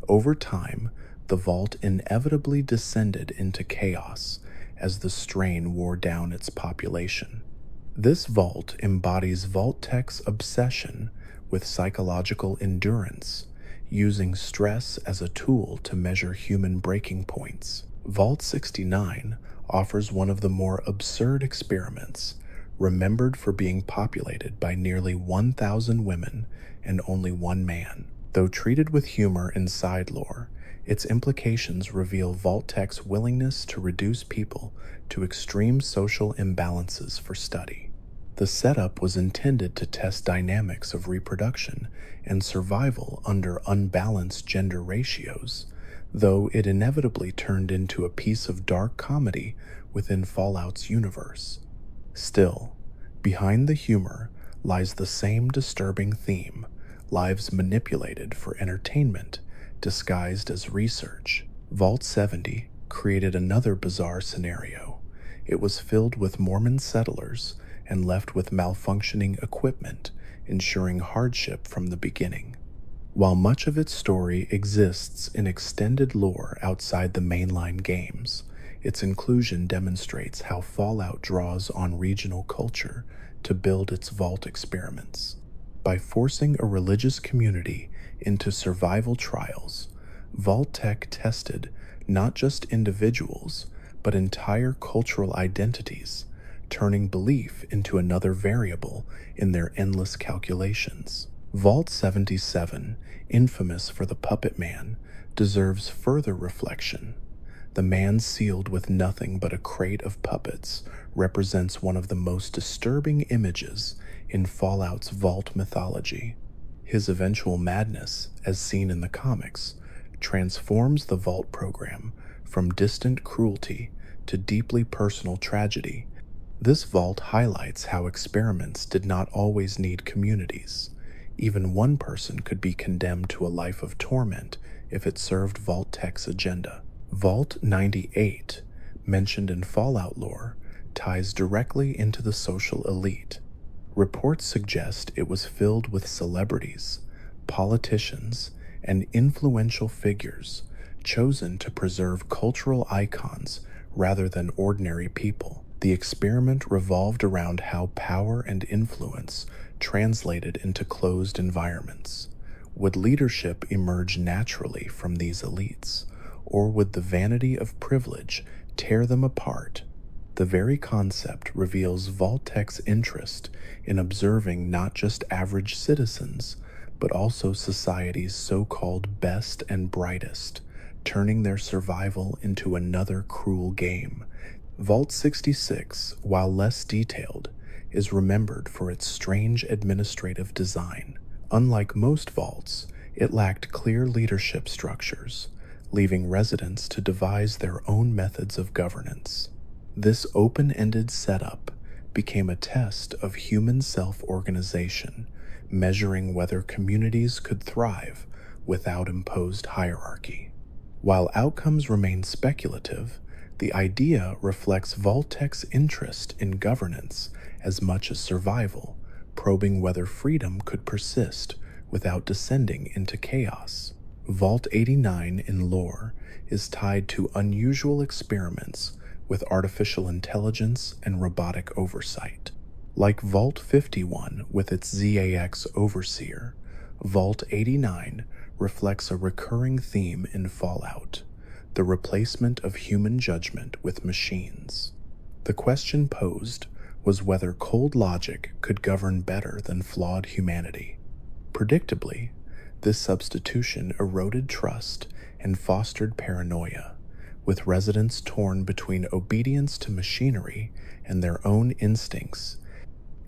Speaker 1: Over time, the vault inevitably descended into chaos as the strain wore down its population. This vault embodies Vault-Tec's obsession with psychological endurance, using stress as a tool to measure human breaking points. Vault 69 offers one of the more absurd experiments, remembered for being populated by nearly 1,000 women and only one man. Though treated with humor and side lore, its implications reveal Vault-Tec's willingness to reduce people to extreme social imbalances for study. The setup was intended to test dynamics of reproduction and survival under unbalanced gender ratios, though it inevitably turned into a piece of dark comedy within Fallout's universe. Still, behind the humor lies the same disturbing theme: lives manipulated for entertainment, disguised as research. Vault 70 created another bizarre scenario. It was filled with Mormon settlers and left with malfunctioning equipment, ensuring hardship from the beginning. While much of its story exists in extended lore outside the mainline games, its inclusion demonstrates how Fallout draws on regional culture to build its vault experiments. By forcing a religious community into survival trials, Vault-Tec tested not just individuals, but entire cultural identities, turning belief into another variable in their endless calculations. Vault 77, infamous for the Puppet Man, deserves further reflection. The man sealed with nothing but a crate of puppets represents one of the most disturbing images in Fallout's Vault mythology. His eventual madness, as seen in the comics, transforms the Vault program from distant cruelty to deeply personal tragedy. This vault highlights how experiments did not always need communities. Even one person could be condemned to a life of torment if it served Vault-Tec's agenda. Vault 98, mentioned in Fallout lore, ties directly into the social elite. Reports suggest it was filled with celebrities, politicians, and influential figures chosen to preserve cultural icons rather than ordinary people. The experiment revolved around how power and influence translated into closed environments. Would leadership emerge naturally from these elites, or would the vanity of privilege tear them apart? The very concept reveals Vault-Tec's interest in observing not just average citizens, but also society's so-called best and brightest, turning their survival into another cruel game. Vault 66, while less detailed, is remembered for its strange administrative design. Unlike most vaults, it lacked clear leadership structures, leaving residents to devise their own methods of governance. This open-ended setup became a test of human self-organization, measuring whether communities could thrive without imposed hierarchy. While outcomes remain speculative, the idea reflects Vault-Tec's interest in governance as much as survival, probing whether freedom could persist without descending into chaos. Vault 89 in lore is tied to unusual experiments with artificial intelligence and robotic oversight. Like Vault 51 with its ZAX Overseer, Vault 89 reflects a recurring theme in Fallout: the replacement of human judgment with machines. The question posed was whether cold logic could govern better than flawed humanity. Predictably, this substitution eroded trust and fostered paranoia, with residents torn between obedience to machinery and their own instincts.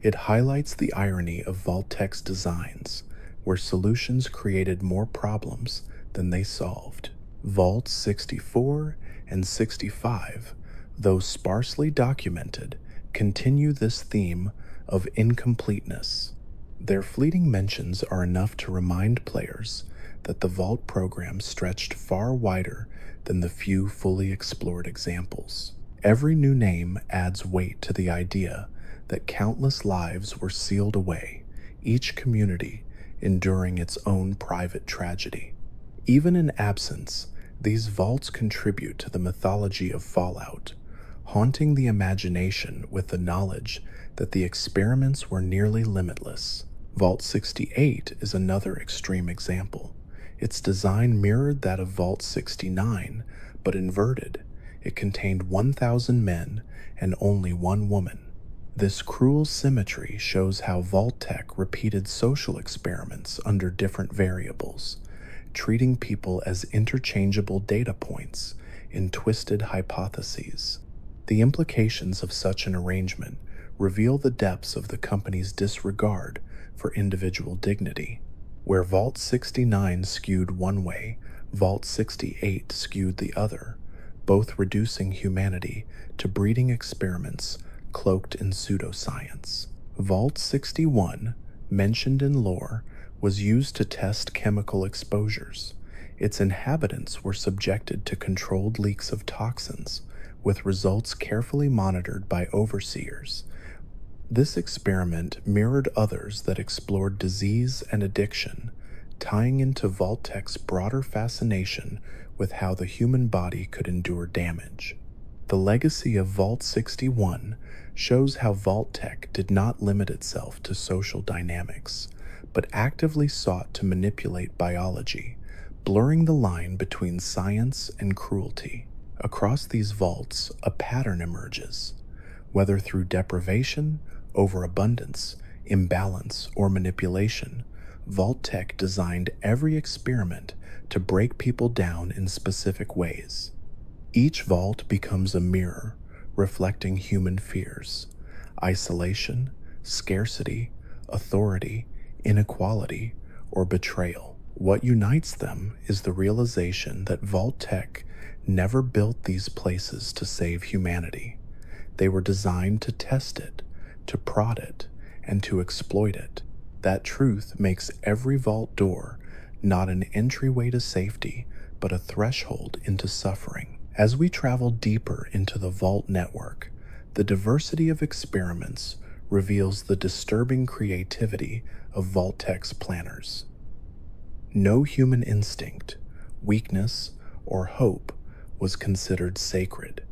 Speaker 1: It highlights the irony of Vault-Tec's designs, where solutions created more problems than they solved. Vaults 64 and 65, though sparsely documented, continue this theme of incompleteness. Their fleeting mentions are enough to remind players that the Vault program stretched far wider than the few fully explored examples. Every new name adds weight to the idea that countless lives were sealed away, each community enduring its own private tragedy. Even in absence, these vaults contribute to the mythology of Fallout, haunting the imagination with the knowledge that the experiments were nearly limitless. Vault 68 is another extreme example. Its design mirrored that of Vault 69, but inverted. It contained 1,000 men and only one woman. This cruel symmetry shows how Vault-Tec repeated social experiments under different variables, treating people as interchangeable data points in twisted hypotheses. The implications of such an arrangement reveal the depths of the company's disregard for individual dignity. Where Vault 69 skewed one way, Vault 68 skewed the other, both reducing humanity to breeding experiments cloaked in pseudoscience. Vault 61, mentioned in lore, was used to test chemical exposures. Its inhabitants were subjected to controlled leaks of toxins, with results carefully monitored by overseers. This experiment mirrored others that explored disease and addiction, tying into Vault-Tec's broader fascination with how the human body could endure damage. The legacy of Vault 61 shows how Vault-Tec did not limit itself to social dynamics, but actively sought to manipulate biology, blurring the line between science and cruelty. Across these vaults, a pattern emerges. Whether through deprivation, overabundance, imbalance, or manipulation, Vault-Tec designed every experiment to break people down in specific ways. Each vault becomes a mirror, reflecting human fears: isolation, scarcity, authority, inequality, or betrayal. What unites them is the realization that Vault-Tec never built these places to save humanity. They were designed to test it, to prod it, and to exploit it. That truth makes every vault door not an entryway to safety, but a threshold into suffering. As we travel deeper into the vault network, the diversity of experiments reveals the disturbing creativity of Vault-Tec's planners. No human instinct, weakness, or hope was considered sacred.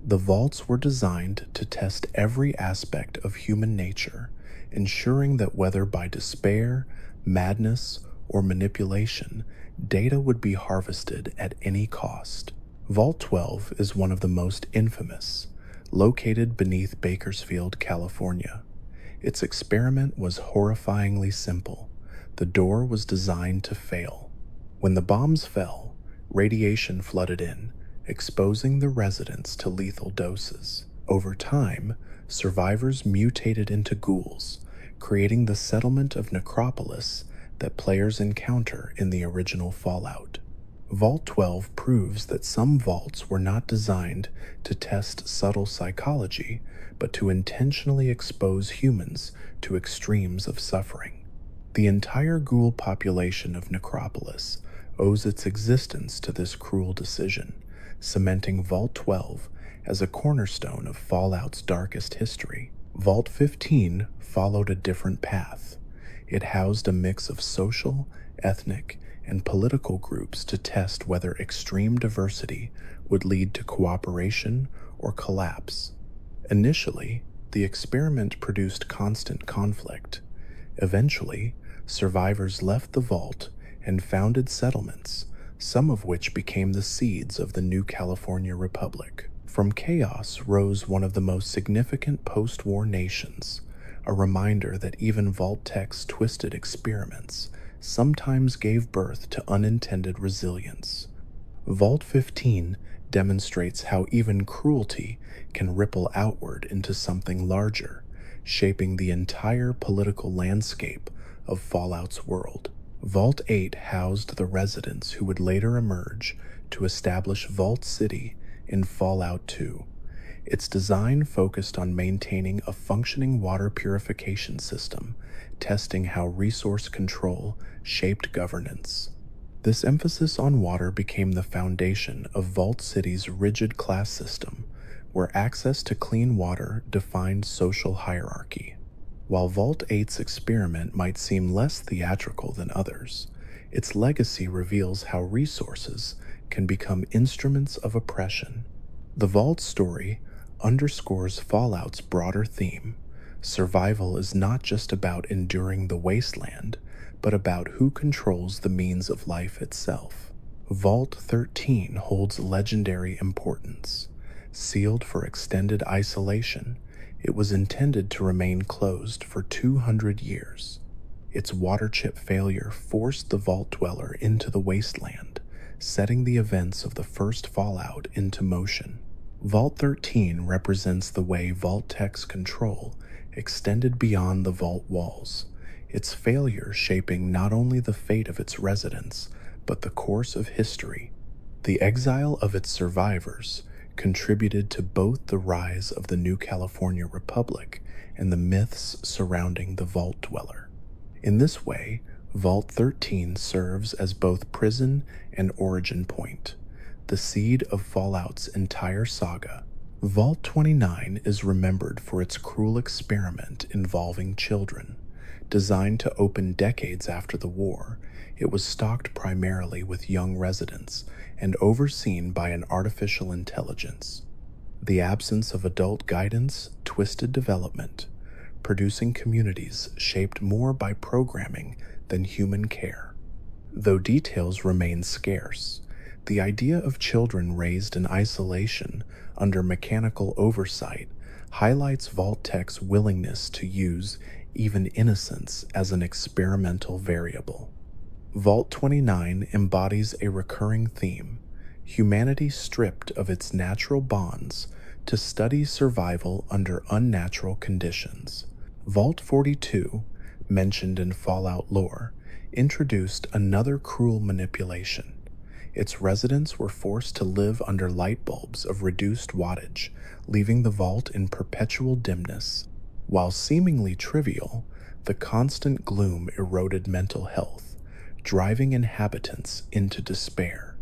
Speaker 1: The vaults were designed to test every aspect of human nature, ensuring that whether by despair, madness, or manipulation, data would be harvested at any cost. Vault 12 is one of the most infamous, located beneath Bakersfield, California. Its experiment was horrifyingly simple. The door was designed to fail. When the bombs fell, radiation flooded in, exposing the residents to lethal doses. Over time, survivors mutated into ghouls, creating the settlement of Necropolis that players encounter in the original Fallout. Vault 12 proves that some vaults were not designed to test subtle psychology, but to intentionally expose humans to extremes of suffering. The entire ghoul population of Necropolis owes its existence to this cruel decision, cementing Vault 12 as a cornerstone of Fallout's darkest history. Vault 15 followed a different path. It housed a mix of social, ethnic, and political groups to test whether extreme diversity would lead to cooperation or collapse. Initially, the experiment produced constant conflict. Eventually, survivors left the vault and founded settlements, some of which became the seeds of the new California Republic. From chaos rose one of the most significant post-war nations, a reminder that even Vault-Tec's twisted experiments sometimes gave birth to unintended resilience. Vault 15 demonstrates how even cruelty can ripple outward into something larger, shaping the entire political landscape of Fallout's world. Vault 8 housed the residents who would later emerge to establish Vault City in Fallout 2. Its design focused on maintaining a functioning water purification system, testing how resource control shaped governance. This emphasis on water became the foundation of Vault City's rigid class system, where access to clean water defined social hierarchy. While Vault 8's experiment might seem less theatrical than others, its legacy reveals how resources can become instruments of oppression. The Vault story underscores Fallout's broader theme. Survival is not just about enduring the wasteland, but about who controls the means of life itself. Vault 13 holds legendary importance. Sealed for extended isolation, it was intended to remain closed for 200 years. Its water chip failure forced the Vault Dweller into the wasteland, setting the events of the first Fallout into motion. Vault 13 represents the way Vault-Tec's control extended beyond the vault walls, its failure shaping not only the fate of its residents, but the course of history. The exile of its survivors contributed to both the rise of the New California Republic and the myths surrounding the Vault Dweller. In this way, Vault 13 serves as both prison and origin point, the seed of Fallout's entire saga. Vault 29 is remembered for its cruel experiment involving children. Designed to open decades after the war, it was stocked primarily with young residents and overseen by an artificial intelligence. The absence of adult guidance twisted development, producing communities shaped more by programming than human care. Though details remain scarce, the idea of children raised in isolation under mechanical oversight highlights Vault-Tec's willingness to use even innocence as an experimental variable. Vault 29 embodies a recurring theme: humanity stripped of its natural bonds to study survival under unnatural conditions. Vault 42, mentioned in Fallout lore, introduced another cruel manipulation. Its residents were forced to live under light bulbs of reduced wattage, leaving the vault in perpetual dimness. While seemingly trivial, the constant gloom eroded mental health, driving inhabitants into despair.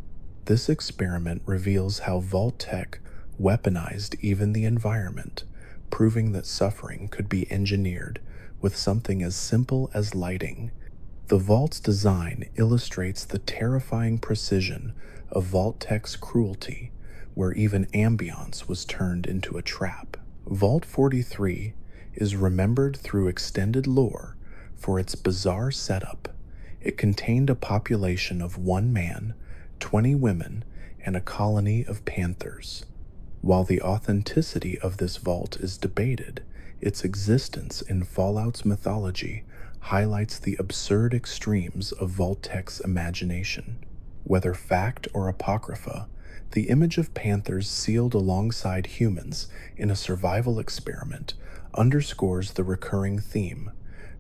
Speaker 1: This experiment reveals how Vault-Tec weaponized even the environment, proving that suffering could be engineered with something as simple as lighting. The vault's design illustrates the terrifying precision of Vault-Tec's cruelty, where even ambiance was turned into a trap. Vault 43 is remembered through extended lore for its bizarre setup. It contained a population of 1 man, 20 women, and a colony of panthers. While the authenticity of this vault is debated, its existence in Fallout's mythology highlights the absurd extremes of Vault-Tec's imagination. Whether fact or apocrypha, the image of panthers sealed alongside humans in a survival experiment underscores the recurring theme: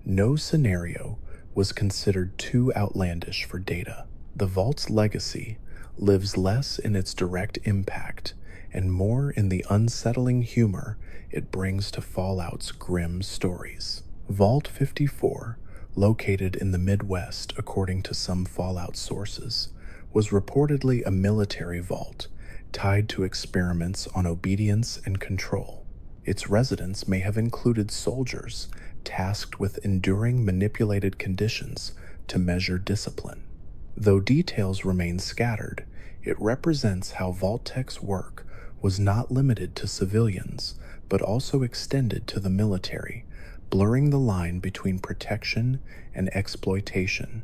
Speaker 1: no scenario was considered too outlandish for data. The Vault's legacy lives less in its direct impact and more in the unsettling humor it brings to Fallout's grim stories. Vault 54, located in the Midwest according to some Fallout sources, was reportedly a military vault tied to experiments on obedience and control. Its residents may have included soldiers tasked with enduring manipulated conditions to measure discipline. Though details remain scattered, it represents how Vault-Tec's work was not limited to civilians, but also extended to the military, blurring the line between protection and exploitation.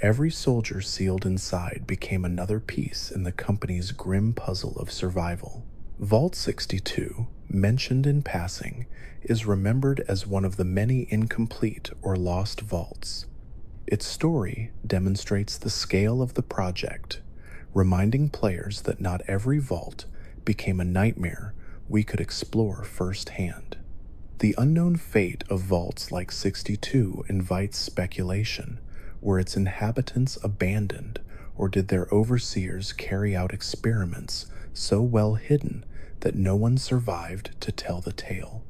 Speaker 1: Every soldier sealed inside became another piece in the company's grim puzzle of survival. Vault 62, mentioned in passing, is remembered as one of the many incomplete or lost vaults. Its story demonstrates the scale of the project, reminding players that not every vault became a nightmare we could explore firsthand. The unknown fate of vaults like 62 invites speculation. Were its inhabitants abandoned, or did their overseers carry out experiments so well hidden that no one survived to tell the tale?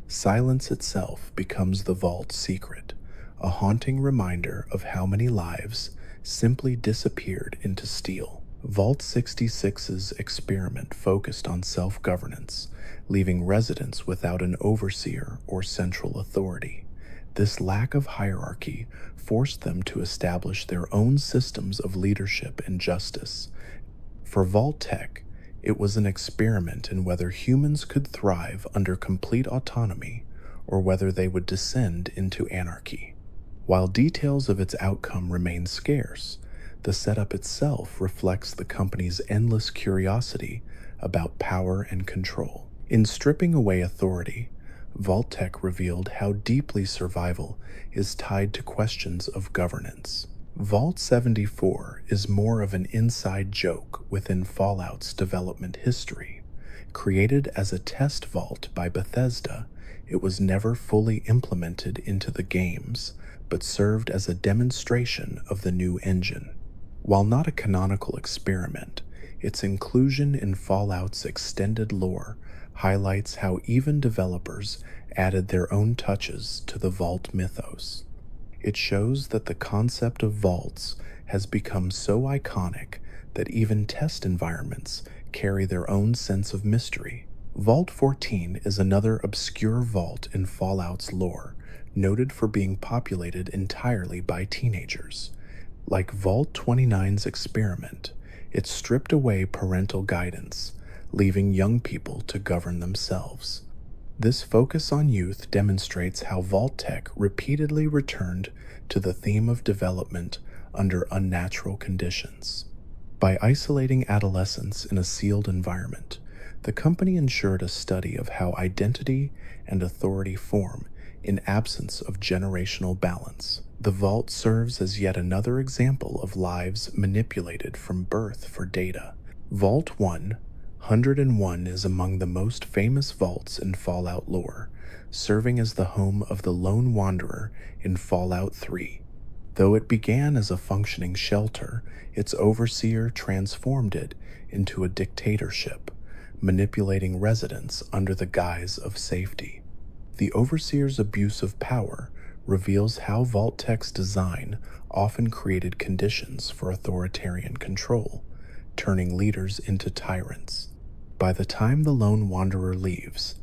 Speaker 1: Silence itself becomes the vault's secret, a haunting reminder of how many lives simply disappeared into steel. Vault 66's experiment focused on self-governance, leaving residents without an overseer or central authority. This lack of hierarchy forced them to establish their own systems of leadership and justice. For Vault-Tec, it was an experiment in whether humans could thrive under complete autonomy or whether they would descend into anarchy. While details of its outcome remain scarce, the setup itself reflects the company's endless curiosity about power and control. In stripping away authority, Vault-Tec revealed how deeply survival is tied to questions of governance. Vault 74 is more of an inside joke within Fallout's development history. Created as a test vault by Bethesda, it was never fully implemented into the games, but served as a demonstration of the new engine. While not a canonical experiment, its inclusion in Fallout's extended lore highlights how even developers added their own touches to the Vault mythos. It shows that the concept of vaults has become so iconic that even test environments carry their own sense of mystery. Vault 14 is another obscure vault in Fallout's lore, noted for being populated entirely by teenagers. Like Vault 29's experiment, it stripped away parental guidance, leaving young people to govern themselves. This focus on youth demonstrates how Vault-Tec repeatedly returned to the theme of development under unnatural conditions. By isolating adolescents in a sealed environment, the company ensured a study of how identity and authority form in absence of generational balance. The Vault serves as yet another example of lives manipulated from birth for data. Vault 101 is among the most famous vaults in Fallout lore, serving as the home of the Lone Wanderer in Fallout 3. Though it began as a functioning shelter, its overseer transformed it into a dictatorship, manipulating residents under the guise of safety. The overseer's abuse of power reveals how Vault-Tec's design often created conditions for authoritarian control, turning leaders into tyrants. By the time the Lone Wanderer leaves,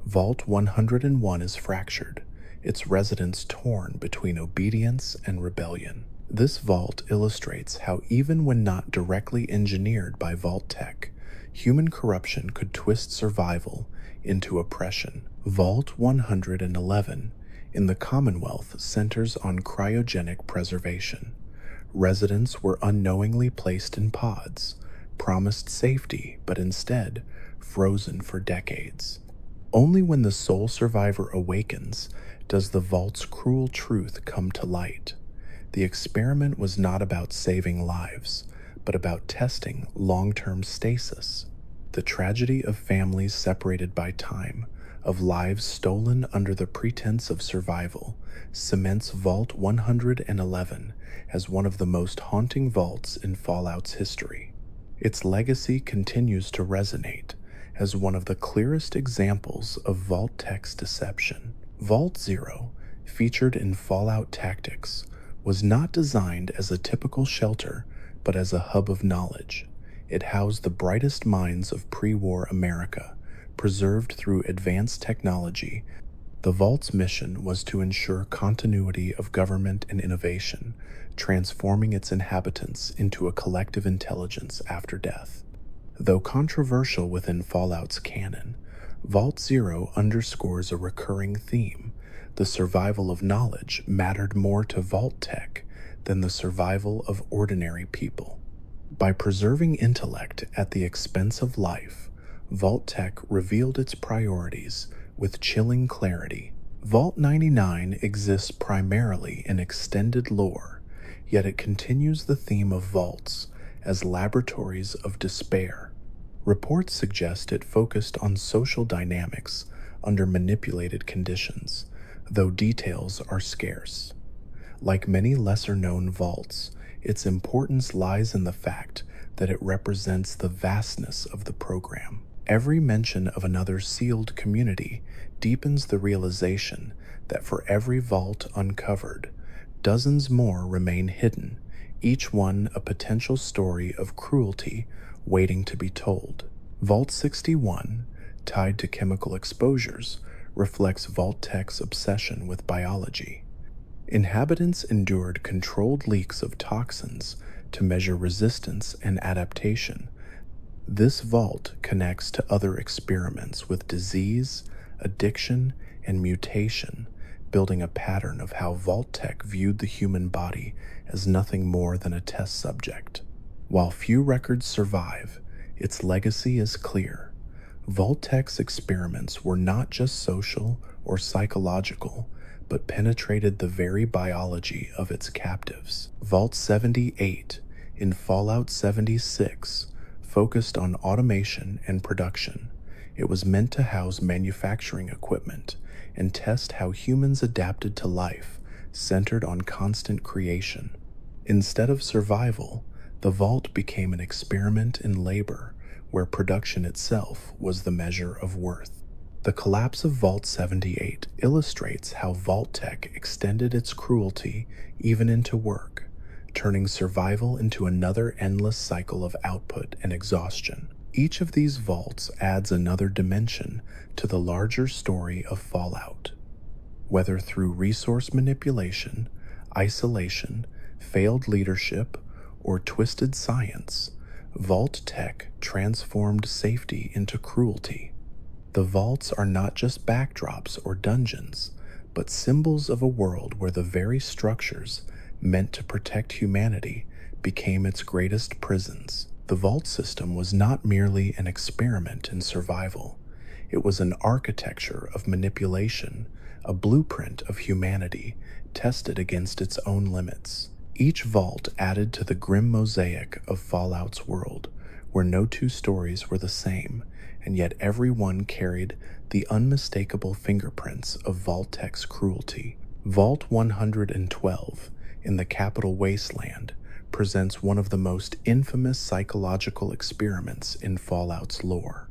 Speaker 1: Vault 101 is fractured, its residents torn between obedience and rebellion. This vault illustrates how even when not directly engineered by Vault-Tec, human corruption could twist survival into oppression. Vault 111 in the Commonwealth centers on cryogenic preservation. Residents were unknowingly placed in pods, promised safety, but instead frozen for decades. Only when the sole survivor awakens does the vault's cruel truth come to light. The experiment was not about saving lives, but about testing long-term stasis. The tragedy of families separated by time, of lives stolen under the pretense of survival, cements Vault 111 as one of the most haunting vaults in Fallout's history. Its legacy continues to resonate as one of the clearest examples of Vault-Tec's deception. Vault Zero, featured in Fallout Tactics, was not designed as a typical shelter, but as a hub of knowledge. It housed the brightest minds of pre-war America, preserved through advanced technology. The Vault's mission was to ensure continuity of government and innovation, transforming its inhabitants into a collective intelligence after death. Though controversial within Fallout's canon, Vault Zero underscores a recurring theme. The survival of knowledge mattered more to Vault-Tec than the survival of ordinary people. By preserving intellect at the expense of life, Vault-Tec revealed its priorities with chilling clarity. Vault 99 exists primarily in extended lore, yet it continues the theme of vaults as laboratories of despair. Reports suggest it focused on social dynamics under manipulated conditions, though details are scarce. Like many lesser-known vaults, its importance lies in the fact that it represents the vastness of the program. Every mention of another sealed community deepens the realization that for every vault uncovered, dozens more remain hidden, each one a potential story of cruelty waiting to be told. Vault 61, tied to chemical exposures, reflects Vault-Tec's obsession with biology. Inhabitants endured controlled leaks of toxins to measure resistance and adaptation. This vault connects to other experiments with disease, addiction, and mutation, building a pattern of how Vault-Tec viewed the human body as nothing more than a test subject. While few records survive, its legacy is clear. Vault-Tec's experiments were not just social or psychological, but penetrated the very biology of its captives. Vault 78 in Fallout 76 focused on automation and production. It was meant to house manufacturing equipment and test how humans adapted to life centered on constant creation. Instead of survival, The vault became an experiment in labor where production itself was the measure of worth. The collapse of Vault 78 illustrates how Vault-Tec extended its cruelty even into work, turning survival into another endless cycle of output and exhaustion. Each of these vaults adds another dimension to the larger story of Fallout. Whether through resource manipulation, isolation, failed leadership, or twisted science, Vault-Tec transformed safety into cruelty. The vaults are not just backdrops or dungeons, but symbols of a world where the very structures meant to protect humanity became its greatest prisons. The vault system was not merely an experiment in survival. It was an architecture of manipulation, a blueprint of humanity tested against its own limits. Each vault added to the grim mosaic of Fallout's world, where no two stories were the same, and yet every one carried the unmistakable fingerprints of Vault-Tec's cruelty. Vault 112, in the Capital Wasteland, presents one of the most infamous psychological experiments in Fallout's lore.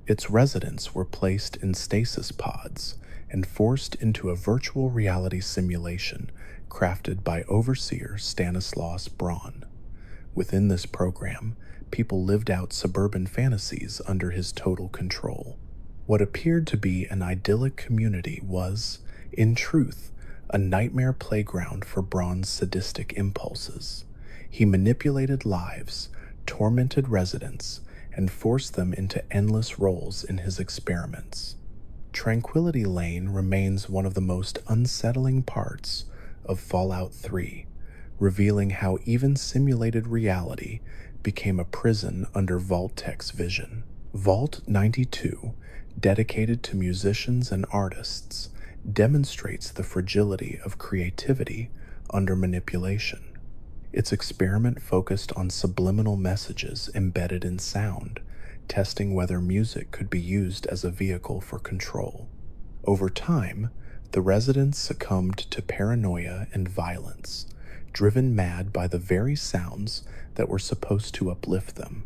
Speaker 1: Its residents were placed in stasis pods and forced into a virtual reality simulation crafted by Overseer Stanislaus Braun. Within this program, people lived out suburban fantasies under his total control. What appeared to be an idyllic community was, in truth, a nightmare playground for Braun's sadistic impulses. He manipulated lives, tormented residents, and forced them into endless roles in his experiments. Tranquility Lane remains one of the most unsettling parts of Fallout 3, revealing how even simulated reality became a prison under Vault-Tec's vision. Vault 92, dedicated to musicians and artists, demonstrates the fragility of creativity under manipulation. Its experiment focused on subliminal messages embedded in sound, testing whether music could be used as a vehicle for control. Over time, the residents succumbed to paranoia and violence, driven mad by the very sounds that were supposed to uplift them.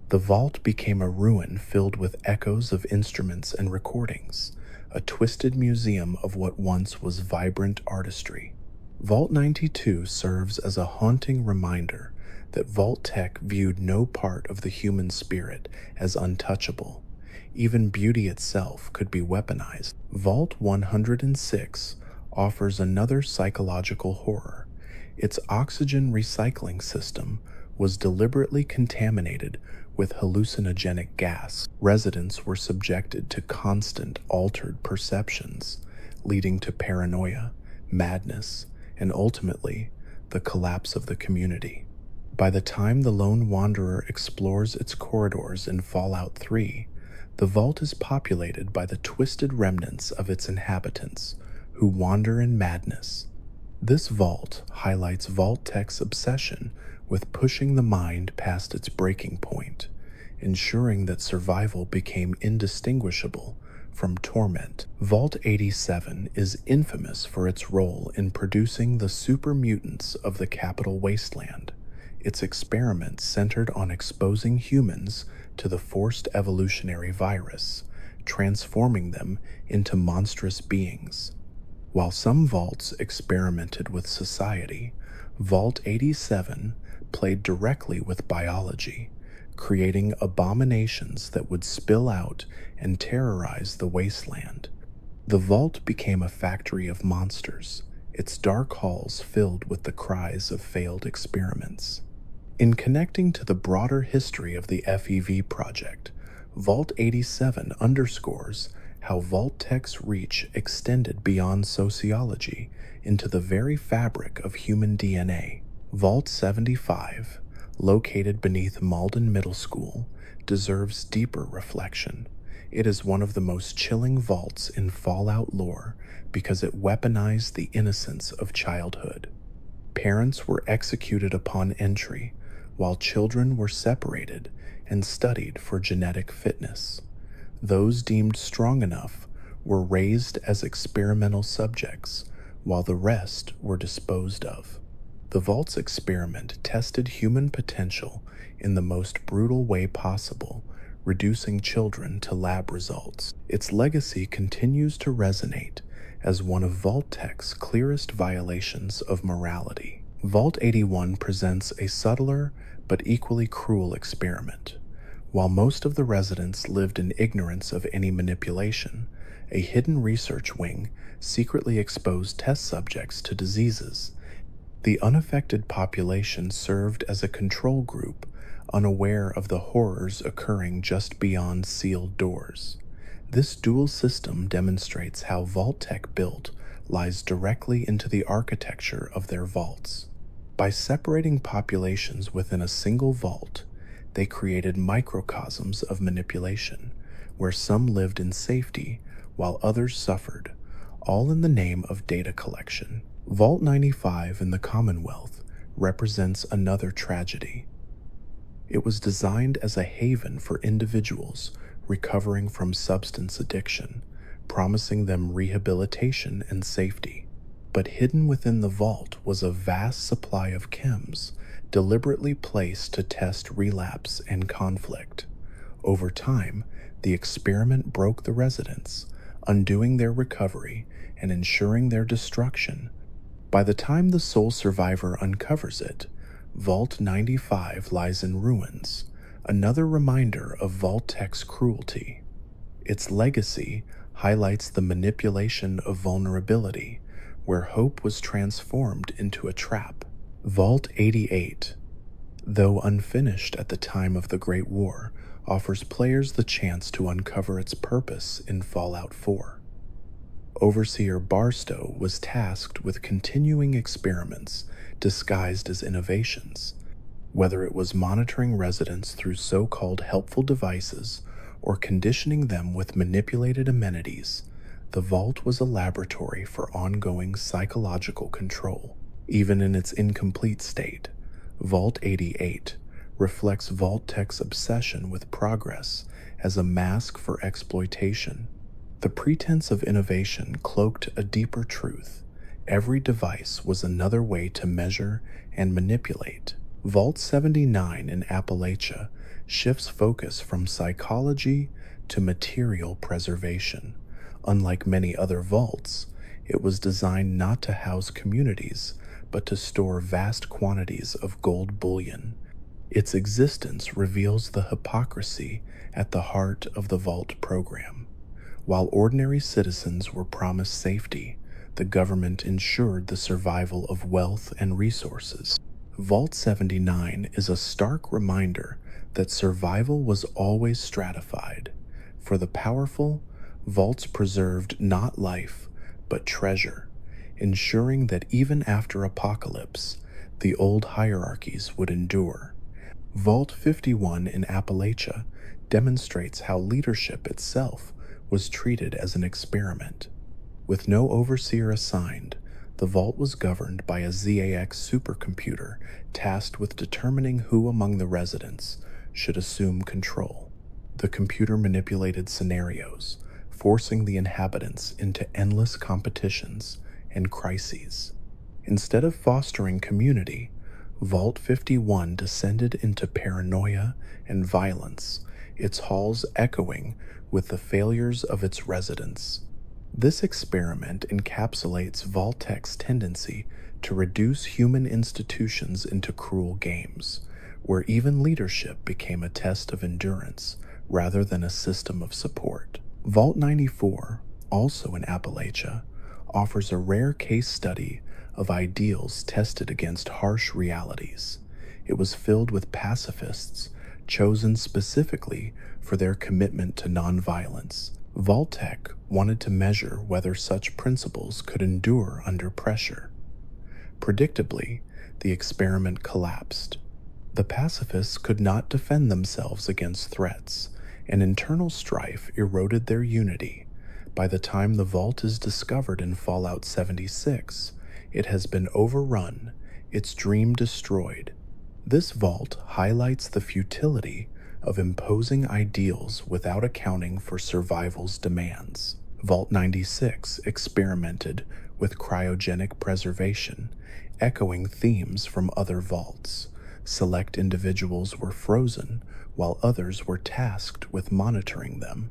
Speaker 1: The vault became a ruin filled with echoes of instruments and recordings, a twisted museum of what once was vibrant artistry. Vault 92 serves as a haunting reminder that Vault-Tec viewed no part of the human spirit as untouchable. Even beauty itself could be weaponized. Vault 106 offers another psychological horror. Its oxygen recycling system was deliberately contaminated with hallucinogenic gas. Residents were subjected to constant altered perceptions, leading to paranoia, madness, and ultimately, the collapse of the community. By the time the Lone Wanderer explores its corridors in Fallout 3, the vault is populated by the twisted remnants of its inhabitants, who wander in madness. This vault highlights Vault-Tec's obsession with pushing the mind past its breaking point, ensuring that survival became indistinguishable from torment. Vault 87 is infamous for its role in producing the super mutants of the Capital Wasteland. Its experiments centered on exposing humans to the forced evolutionary virus, transforming them into monstrous beings. While some vaults experimented with society, Vault 87 played directly with biology, creating abominations that would spill out and terrorize the wasteland. The vault became a factory of monsters, its dark halls filled with the cries of failed experiments. In connecting to the broader history of the FEV project, Vault 87 underscores how Vault-Tec's reach extended beyond sociology into the very fabric of human DNA. Vault 75, located beneath Malden Middle School, deserves deeper reflection. It is one of the most chilling vaults in Fallout lore because it weaponized the innocence of childhood. Parents were executed upon entry, while children were separated and studied for genetic fitness. Those deemed strong enough were raised as experimental subjects, while the rest were disposed of. The Vault's experiment tested human potential in the most brutal way possible, reducing children to lab results. Its legacy continues to resonate as one of Vault-Tech's clearest violations of morality. Vault 81 presents a subtler but equally cruel experiment. While most of the residents lived in ignorance of any manipulation, a hidden research wing secretly exposed test subjects to diseases. The unaffected population served as a control group, unaware of the horrors occurring just beyond sealed doors. This dual system demonstrates how Vault-Tec built lies directly into the architecture of their vaults. By separating populations within a single vault, they created microcosms of manipulation, where some lived in safety while others suffered, all in the name of data collection. Vault 95 in the Commonwealth represents another tragedy. It was designed as a haven for individuals recovering from substance addiction, promising them rehabilitation and safety. But hidden within the vault was a vast supply of chems, deliberately placed to test relapse and conflict. Over time, the experiment broke the residents, undoing their recovery and ensuring their destruction. By the time the sole survivor uncovers it, Vault 95 lies in ruins, another reminder of Vault-Tech's cruelty. Its legacy highlights the manipulation of vulnerability, where hope was transformed into a trap. Vault 88, though unfinished at the time of the Great War, offers players the chance to uncover its purpose in Fallout 4. Overseer Barstow was tasked with continuing experiments disguised as innovations. Whether it was monitoring residents through so-called helpful devices or conditioning them with manipulated amenities, the Vault was a laboratory for ongoing psychological control. Even in its incomplete state, Vault 88 reflects Vault-Tech's obsession with progress as a mask for exploitation. The pretense of innovation cloaked a deeper truth. Every device was another way to measure and manipulate. Vault 79 in Appalachia shifts focus from psychology to material preservation. Unlike many other vaults, it was designed not to house communities, but to store vast quantities of gold bullion. Its existence reveals the hypocrisy at the heart of the Vault program. While ordinary citizens were promised safety, the government ensured the survival of wealth and resources. Vault 79 is a stark reminder that survival was always stratified. For the powerful, vaults preserved not life, but treasure, ensuring that even after apocalypse, the old hierarchies would endure. Vault 51 in Appalachia demonstrates how leadership itself was treated as an experiment. With no overseer assigned, the vault was governed by a ZAX supercomputer tasked with determining who among the residents should assume control. The computer manipulated scenarios, forcing the inhabitants into endless competitions and crises. Instead of fostering community, Vault 51 descended into paranoia and violence, its halls echoing with the failures of its residents. This experiment encapsulates Vault-Tech's tendency to reduce human institutions into cruel games, where even leadership became a test of endurance rather than a system of support. Vault 94, also in Appalachia, offers a rare case study of ideals tested against harsh realities. It was filled with pacifists chosen specifically for their commitment to nonviolence. Vault-Tec wanted to measure whether such principles could endure under pressure. Predictably, the experiment collapsed. The pacifists could not defend themselves against threats, and internal strife eroded their unity. By the time the vault is discovered in Fallout 76, it has been overrun, its dream destroyed. This vault highlights the futility of imposing ideals without accounting for survival's demands. Vault 96 experimented with cryogenic preservation, echoing themes from other vaults. Select individuals were frozen, while others were tasked with monitoring them.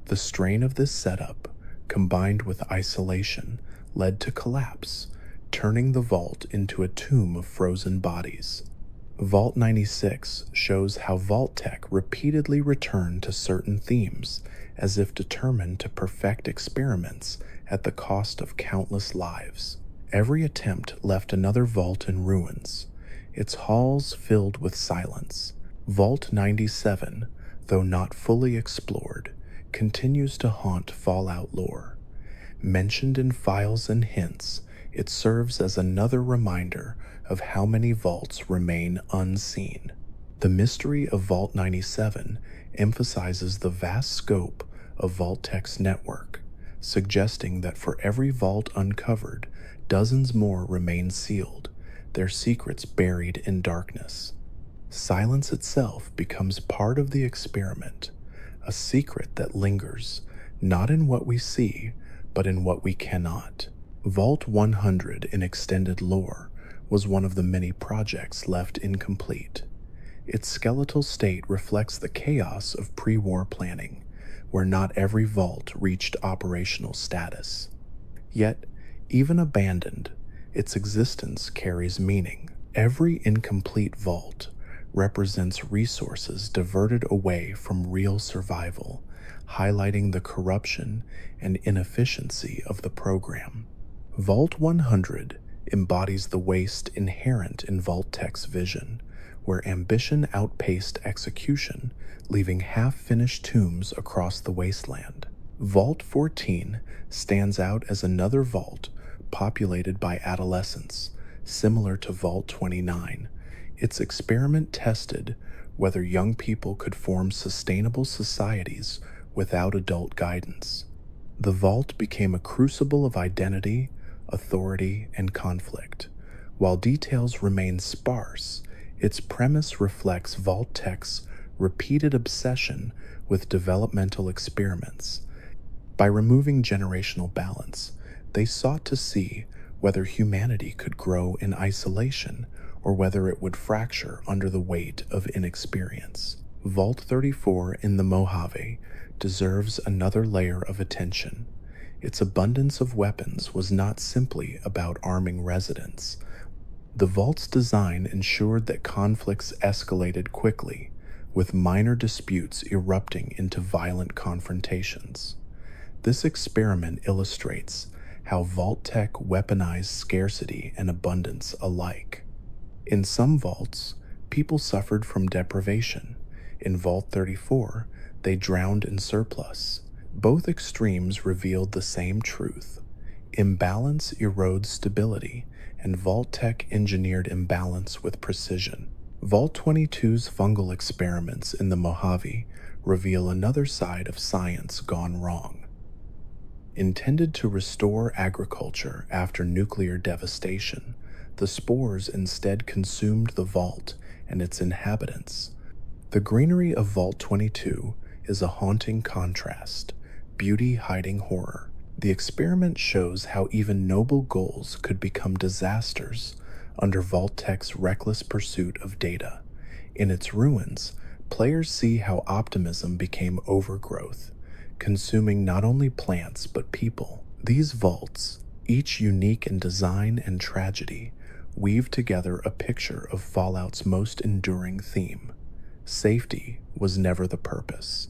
Speaker 1: The strain of this setup, combined with isolation, led to collapse, turning the vault into a tomb of frozen bodies. Vault 96 shows how Vault-Tec repeatedly returned to certain themes, as if determined to perfect experiments at the cost of countless lives. Every attempt left another vault in ruins, its halls filled with silence. Vault 97, though not fully explored, continues to haunt Fallout lore. Mentioned in files and hints, it serves as another reminder of how many vaults remain unseen. The mystery of Vault 97 emphasizes the vast scope of Vault-Tec's network, suggesting that for every vault uncovered, dozens more remain sealed, their secrets buried in darkness. Silence itself becomes part of the experiment, a secret that lingers, not in what we see, but in what we cannot. Vault 100 in extended lore was one of the many projects left incomplete. Its skeletal state reflects the chaos of pre-war planning, where not every vault reached operational status. Yet, even abandoned, its existence carries meaning. Every incomplete vault represents resources diverted away from real survival, highlighting the corruption and inefficiency of the program. Vault 100 embodies the waste inherent in Vault-Tec's vision, where ambition outpaced execution, leaving half-finished tombs across the wasteland. Vault 14 stands out as another vault populated by adolescents, similar to Vault 29. Its experiment tested whether young people could form sustainable societies without adult guidance. The vault became a crucible of identity, authority, and conflict. While details remain sparse, its premise reflects Vault-Tec's repeated obsession with developmental experiments. By removing generational balance, they sought to see whether humanity could grow in isolation or whether it would fracture under the weight of inexperience. Vault 34 in the Mojave deserves another layer of attention. Its abundance of weapons was not simply about arming residents. The vault's design ensured that conflicts escalated quickly, with minor disputes erupting into violent confrontations. This experiment illustrates how Vault-Tec weaponized scarcity and abundance alike. In some vaults, people suffered from deprivation. In Vault 34, they drowned in surplus. Both extremes revealed the same truth. Imbalance erodes stability, and Vault-Tec engineered imbalance with precision. Vault 22's fungal experiments in the Mojave reveal another side of science gone wrong. Intended to restore agriculture after nuclear devastation, the spores instead consumed the vault and its inhabitants. The greenery of Vault 22 is a haunting contrast, beauty hiding horror. The experiment shows how even noble goals could become disasters under Vault-Tec's reckless pursuit of data. In its ruins, players see how optimism became overgrowth, consuming not only plants but people. These vaults, each unique in design and tragedy, weave together a picture of Fallout's most enduring theme. Safety was never the purpose.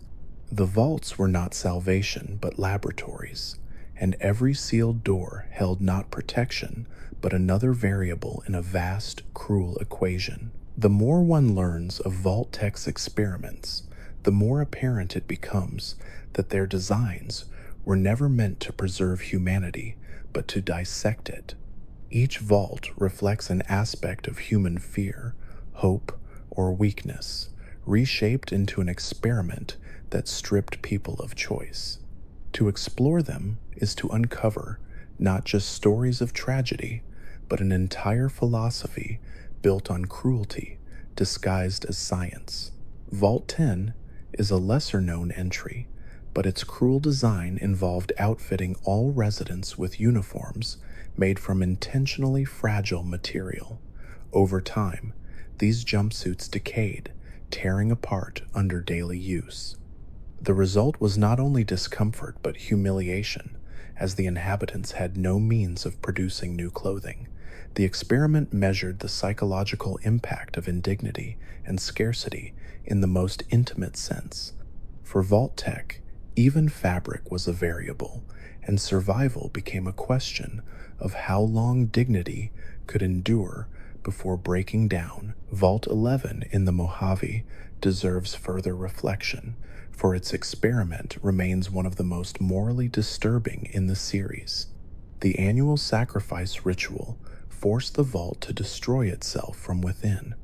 Speaker 1: The vaults were not salvation but laboratories, and every sealed door held not protection but another variable in a vast, cruel equation. The more one learns of Vault-Tec's experiments, the more apparent it becomes that their designs were never meant to preserve humanity, but to dissect it. Each vault reflects an aspect of human fear, hope, or weakness, reshaped into an experiment that stripped people of choice. To explore them is to uncover not just stories of tragedy, but an entire philosophy built on cruelty disguised as science. Vault 10 is a lesser-known entry, but its cruel design involved outfitting all residents with uniforms made from intentionally fragile material. Over time, these jumpsuits decayed, tearing apart under daily use. The result was not only discomfort but humiliation, as the inhabitants had no means of producing new clothing. The experiment measured the psychological impact of indignity and scarcity in the most intimate sense. For Vault-Tec, even fabric was a variable, and survival became a question of how long dignity could endure before breaking down. Vault 11 in the Mojave deserves further reflection, for its experiment remains one of the most morally disturbing in the series. The annual sacrifice ritual forced the vault to destroy itself from within,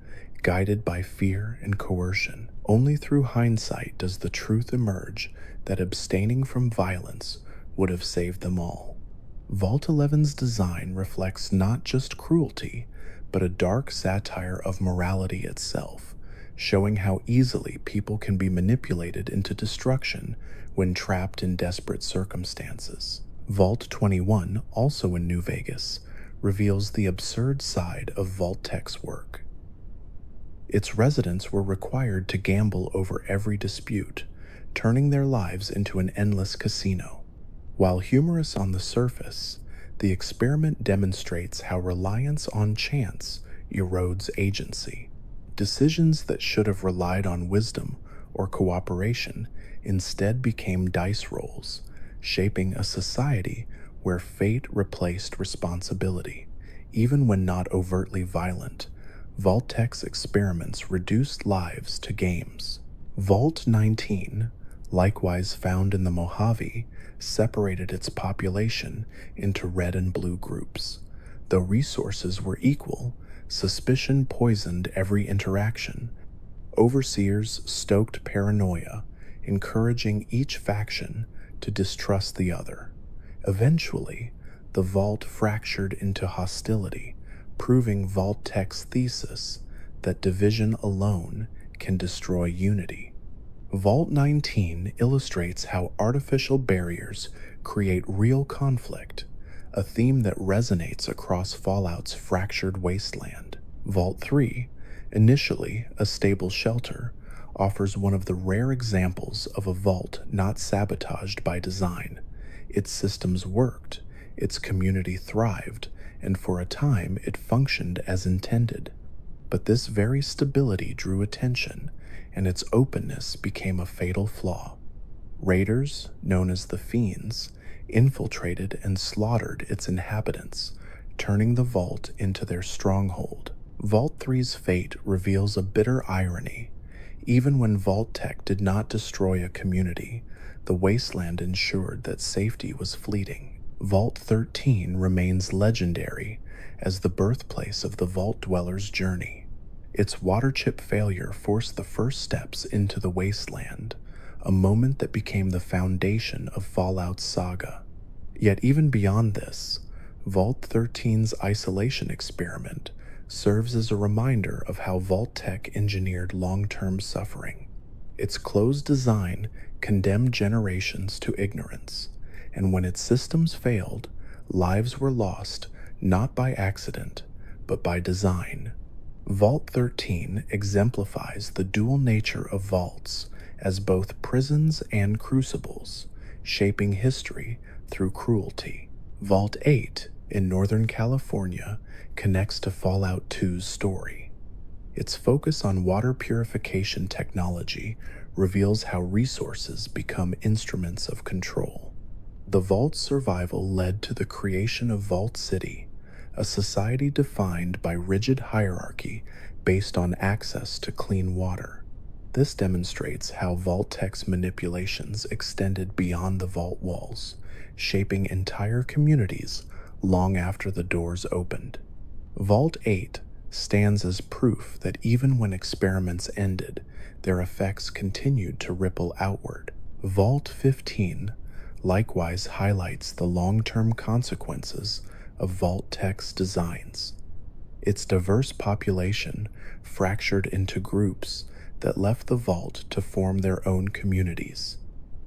Speaker 1: guided by fear and coercion. Only through hindsight does the truth emerge that abstaining from violence would have saved them all. Vault 11's design reflects not just cruelty, but a dark satire of morality itself, showing how easily people can be manipulated into destruction when trapped in desperate circumstances. Vault 21, also in New Vegas, reveals the absurd side of Vault-Tec's work. Its residents were required to gamble over every dispute, turning their lives into an endless casino. While humorous on the surface, the experiment demonstrates how reliance on chance erodes agency. Decisions that should have relied on wisdom or cooperation instead became dice rolls, shaping a society where fate replaced responsibility. Even when not overtly violent, Vault-Tec's experiments reduced lives to games. Vault 19, likewise found in the Mojave, separated its population into red and blue groups. Though resources were equal, suspicion poisoned every interaction. Overseers stoked paranoia, encouraging each faction to distrust the other. Eventually, the vault fractured into hostility, proving Vault-Tec's thesis that division alone can destroy unity. Vault 19 illustrates how artificial barriers create real conflict, a theme that resonates across Fallout's fractured wasteland. Vault 3, initially a stable shelter, offers one of the rare examples of a vault not sabotaged by design. Its systems worked, its community thrived, and for a time it functioned as intended. But this very stability drew attention, and its openness became a fatal flaw. Raiders, known as the Fiends, infiltrated and slaughtered its inhabitants, turning the vault into their stronghold. Vault 3's fate reveals a bitter irony. Even when Vault-Tec did not destroy a community, the wasteland ensured that safety was fleeting. Vault 13 remains legendary as the birthplace of the Vault Dweller's journey. Its water chip failure forced the first steps into the wasteland, a moment that became the foundation of Fallout's saga. Yet even beyond this, Vault 13's isolation experiment serves as a reminder of how Vault-Tec engineered long-term suffering. Its closed design condemned generations to ignorance, and when its systems failed, lives were lost not by accident, but by design. Vault 13 exemplifies the dual nature of vaults as both prisons and crucibles, shaping history through cruelty. Vault 8 in Northern California connects to Fallout 2's story. Its focus on water purification technology reveals how resources become instruments of control. The vault's survival led to the creation of Vault City, a society defined by rigid hierarchy based on access to clean water. This demonstrates how Vault-Tec's manipulations extended beyond the vault walls, shaping entire communities long after the doors opened. Vault 8 stands as proof that even when experiments ended, their effects continued to ripple outward. Vault 15 likewise highlights the long-term consequences of Vault-Tec's designs. Its diverse population fractured into groups that left the vault to form their own communities.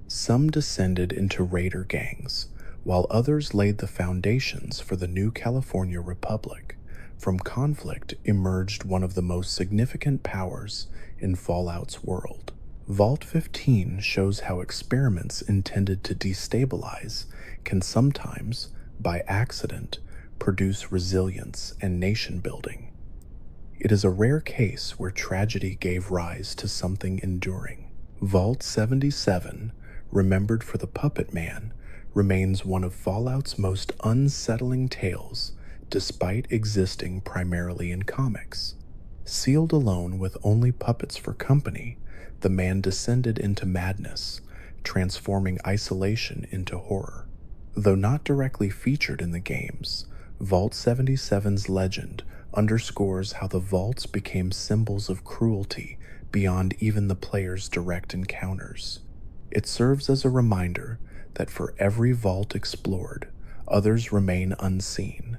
Speaker 1: Some descended into raider gangs, while others laid the foundations for the new California Republic. From conflict emerged one of the most significant powers in Fallout's world. Vault 15 shows how experiments intended to destabilize can sometimes, by accident, produce resilience and nation building. It is a rare case where tragedy gave rise to something enduring. Vault 77, remembered for the Puppet Man, remains one of Fallout's most unsettling tales, despite existing primarily in comics. Sealed alone with only puppets for company, the man descended into madness, transforming isolation into horror. Though not directly featured in the games, Vault 77's legend underscores how the vaults became symbols of cruelty beyond even the player's direct encounters. It serves as a reminder that for every vault explored, others remain unseen,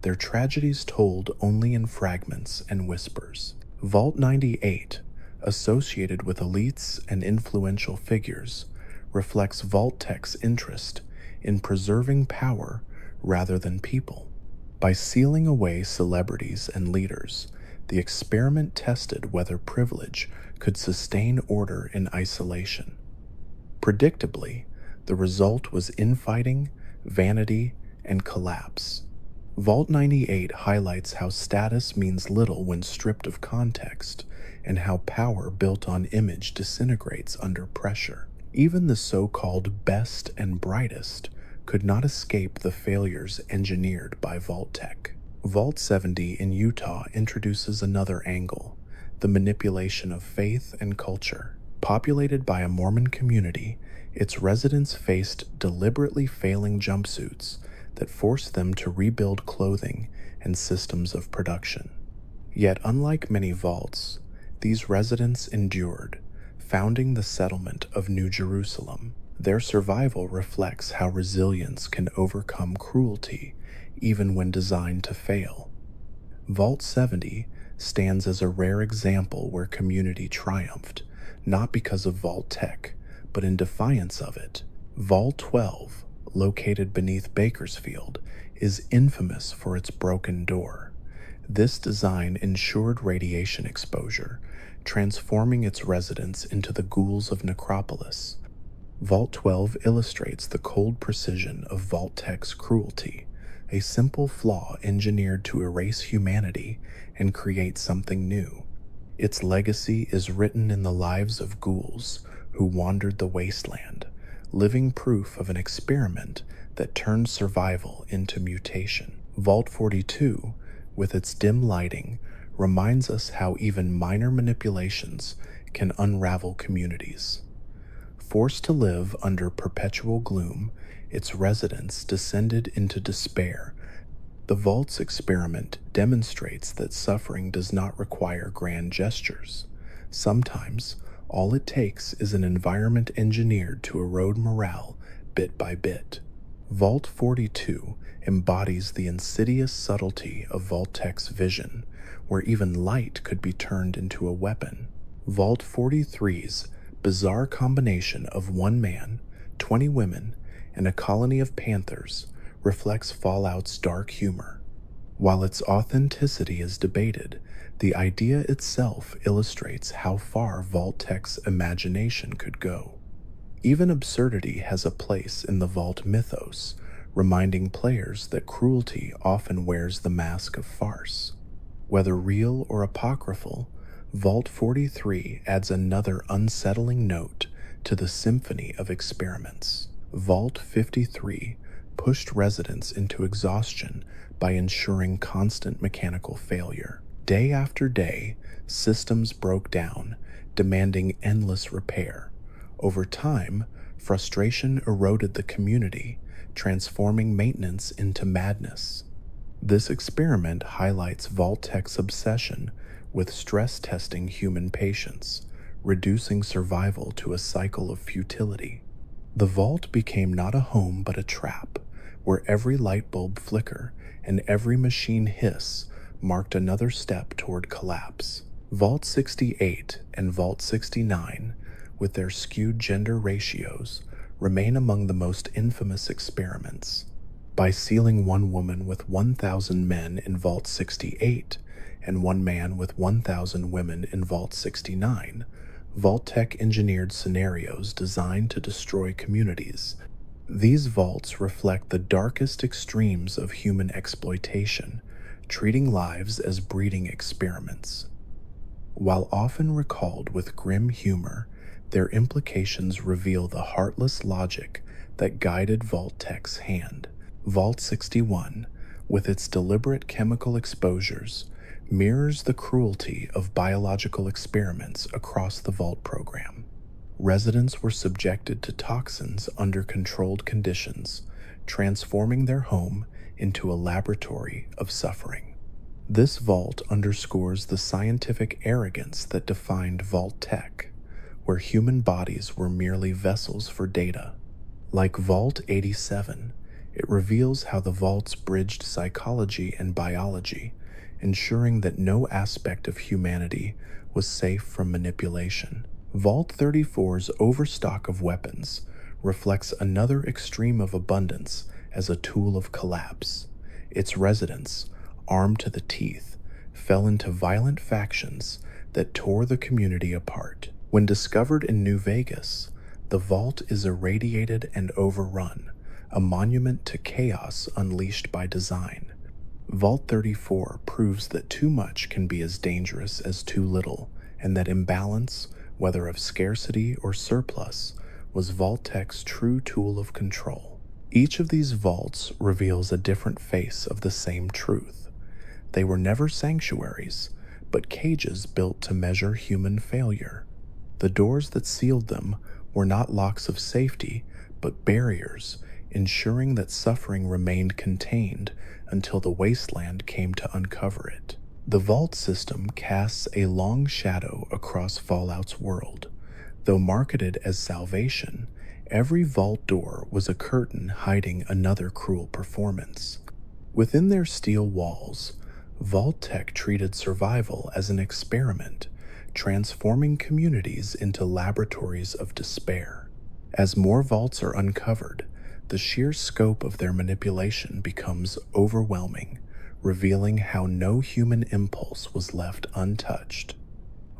Speaker 1: their tragedies told only in fragments and whispers. Vault 98, associated with elites and influential figures, reflects Vault-Tec's interest in preserving power rather than people. By sealing away celebrities and leaders, the experiment tested whether privilege could sustain order in isolation. Predictably, the result was infighting, vanity, and collapse. Vault 98 highlights how status means little when stripped of context, and how power built on image disintegrates under pressure. Even the so-called best and brightest could not escape the failures engineered by Vault-Tec. Vault 70 in Utah introduces another angle, the manipulation of faith and culture. Populated by a Mormon community, its residents faced deliberately failing jumpsuits that forced them to rebuild clothing and systems of production. Yet, unlike many vaults, these residents endured, founding the settlement of New Jerusalem. Their survival reflects how resilience can overcome cruelty even when designed to fail. Vault 70 stands as a rare example where community triumphed, not because of Vault-Tec, but in defiance of it. Vault 12, located beneath Bakersfield, is infamous for its broken door. This design ensured radiation exposure, transforming its residents into the ghouls of Necropolis. Vault 12 illustrates the cold precision of Vault-Tec's cruelty, a simple flaw engineered to erase humanity and create something new. Its legacy is written in the lives of ghouls who wandered the wasteland, living proof of an experiment that turned survival into mutation. Vault 42, with its dim lighting, reminds us how even minor manipulations can unravel communities. Forced to live under perpetual gloom, its residents descended into despair. The Vault's experiment demonstrates that suffering does not require grand gestures. Sometimes, all it takes is an environment engineered to erode morale bit by bit. Vault 42 embodies the insidious subtlety of Vault-Tec's vision, where even light could be turned into a weapon. Vault 43's bizarre combination of one man, 20 women, and a colony of panthers reflects Fallout's dark humor. While its authenticity is debated, the idea itself illustrates how far Vault-Tec's imagination could go. Even absurdity has a place in the Vault mythos, reminding players that cruelty often wears the mask of farce. Whether real or apocryphal, Vault 43 adds another unsettling note to the symphony of experiments. Vault 53 pushed residents into exhaustion by ensuring constant mechanical failure. Day after day, systems broke down, demanding endless repair. Over time, frustration eroded the community, transforming maintenance into madness. This experiment highlights Vault-Tec's obsession with stress testing human patience, reducing survival to a cycle of futility. The Vault became not a home but a trap, where every light bulb flicker and every machine hiss marked another step toward collapse. Vault 68 and Vault 69, with their skewed gender ratios, remain among the most infamous experiments. By sealing one woman with 1,000 men in Vault 68 and one man with 1,000 women in Vault 69, Vault-Tec engineered scenarios designed to destroy communities. These vaults reflect the darkest extremes of human exploitation, treating lives as breeding experiments. While often recalled with grim humor, their implications reveal the heartless logic that guided Vault-Tec's hand. Vault 61, with its deliberate chemical exposures, mirrors the cruelty of biological experiments across the Vault program. Residents were subjected to toxins under controlled conditions, transforming their home into a laboratory of suffering. This vault underscores the scientific arrogance that defined Vault-Tec, where human bodies were merely vessels for data. Like Vault 87, it reveals how the vaults bridged psychology and biology, ensuring that no aspect of humanity was safe from manipulation. Vault 34's overstock of weapons reflects another extreme of abundance as a tool of collapse. Its residents, armed to the teeth, fell into violent factions that tore the community apart. When discovered in New Vegas, the vault is irradiated and overrun, a monument to chaos unleashed by design. Vault 34 proves that too much can be as dangerous as too little, and that imbalance, whether of scarcity or surplus, was Vault-Tec's true tool of control. Each of these vaults reveals a different face of the same truth. They were never sanctuaries, but cages built to measure human failure. The doors that sealed them were not locks of safety, but barriers, ensuring that suffering remained contained until the wasteland came to uncover it. The vault system casts a long shadow across Fallout's world. Though marketed as salvation, every vault door was a curtain hiding another cruel performance. Within their steel walls, Vault-Tec treated survival as an experiment, transforming communities into laboratories of despair. As more vaults are uncovered, the sheer scope of their manipulation becomes overwhelming, revealing how no human impulse was left untouched.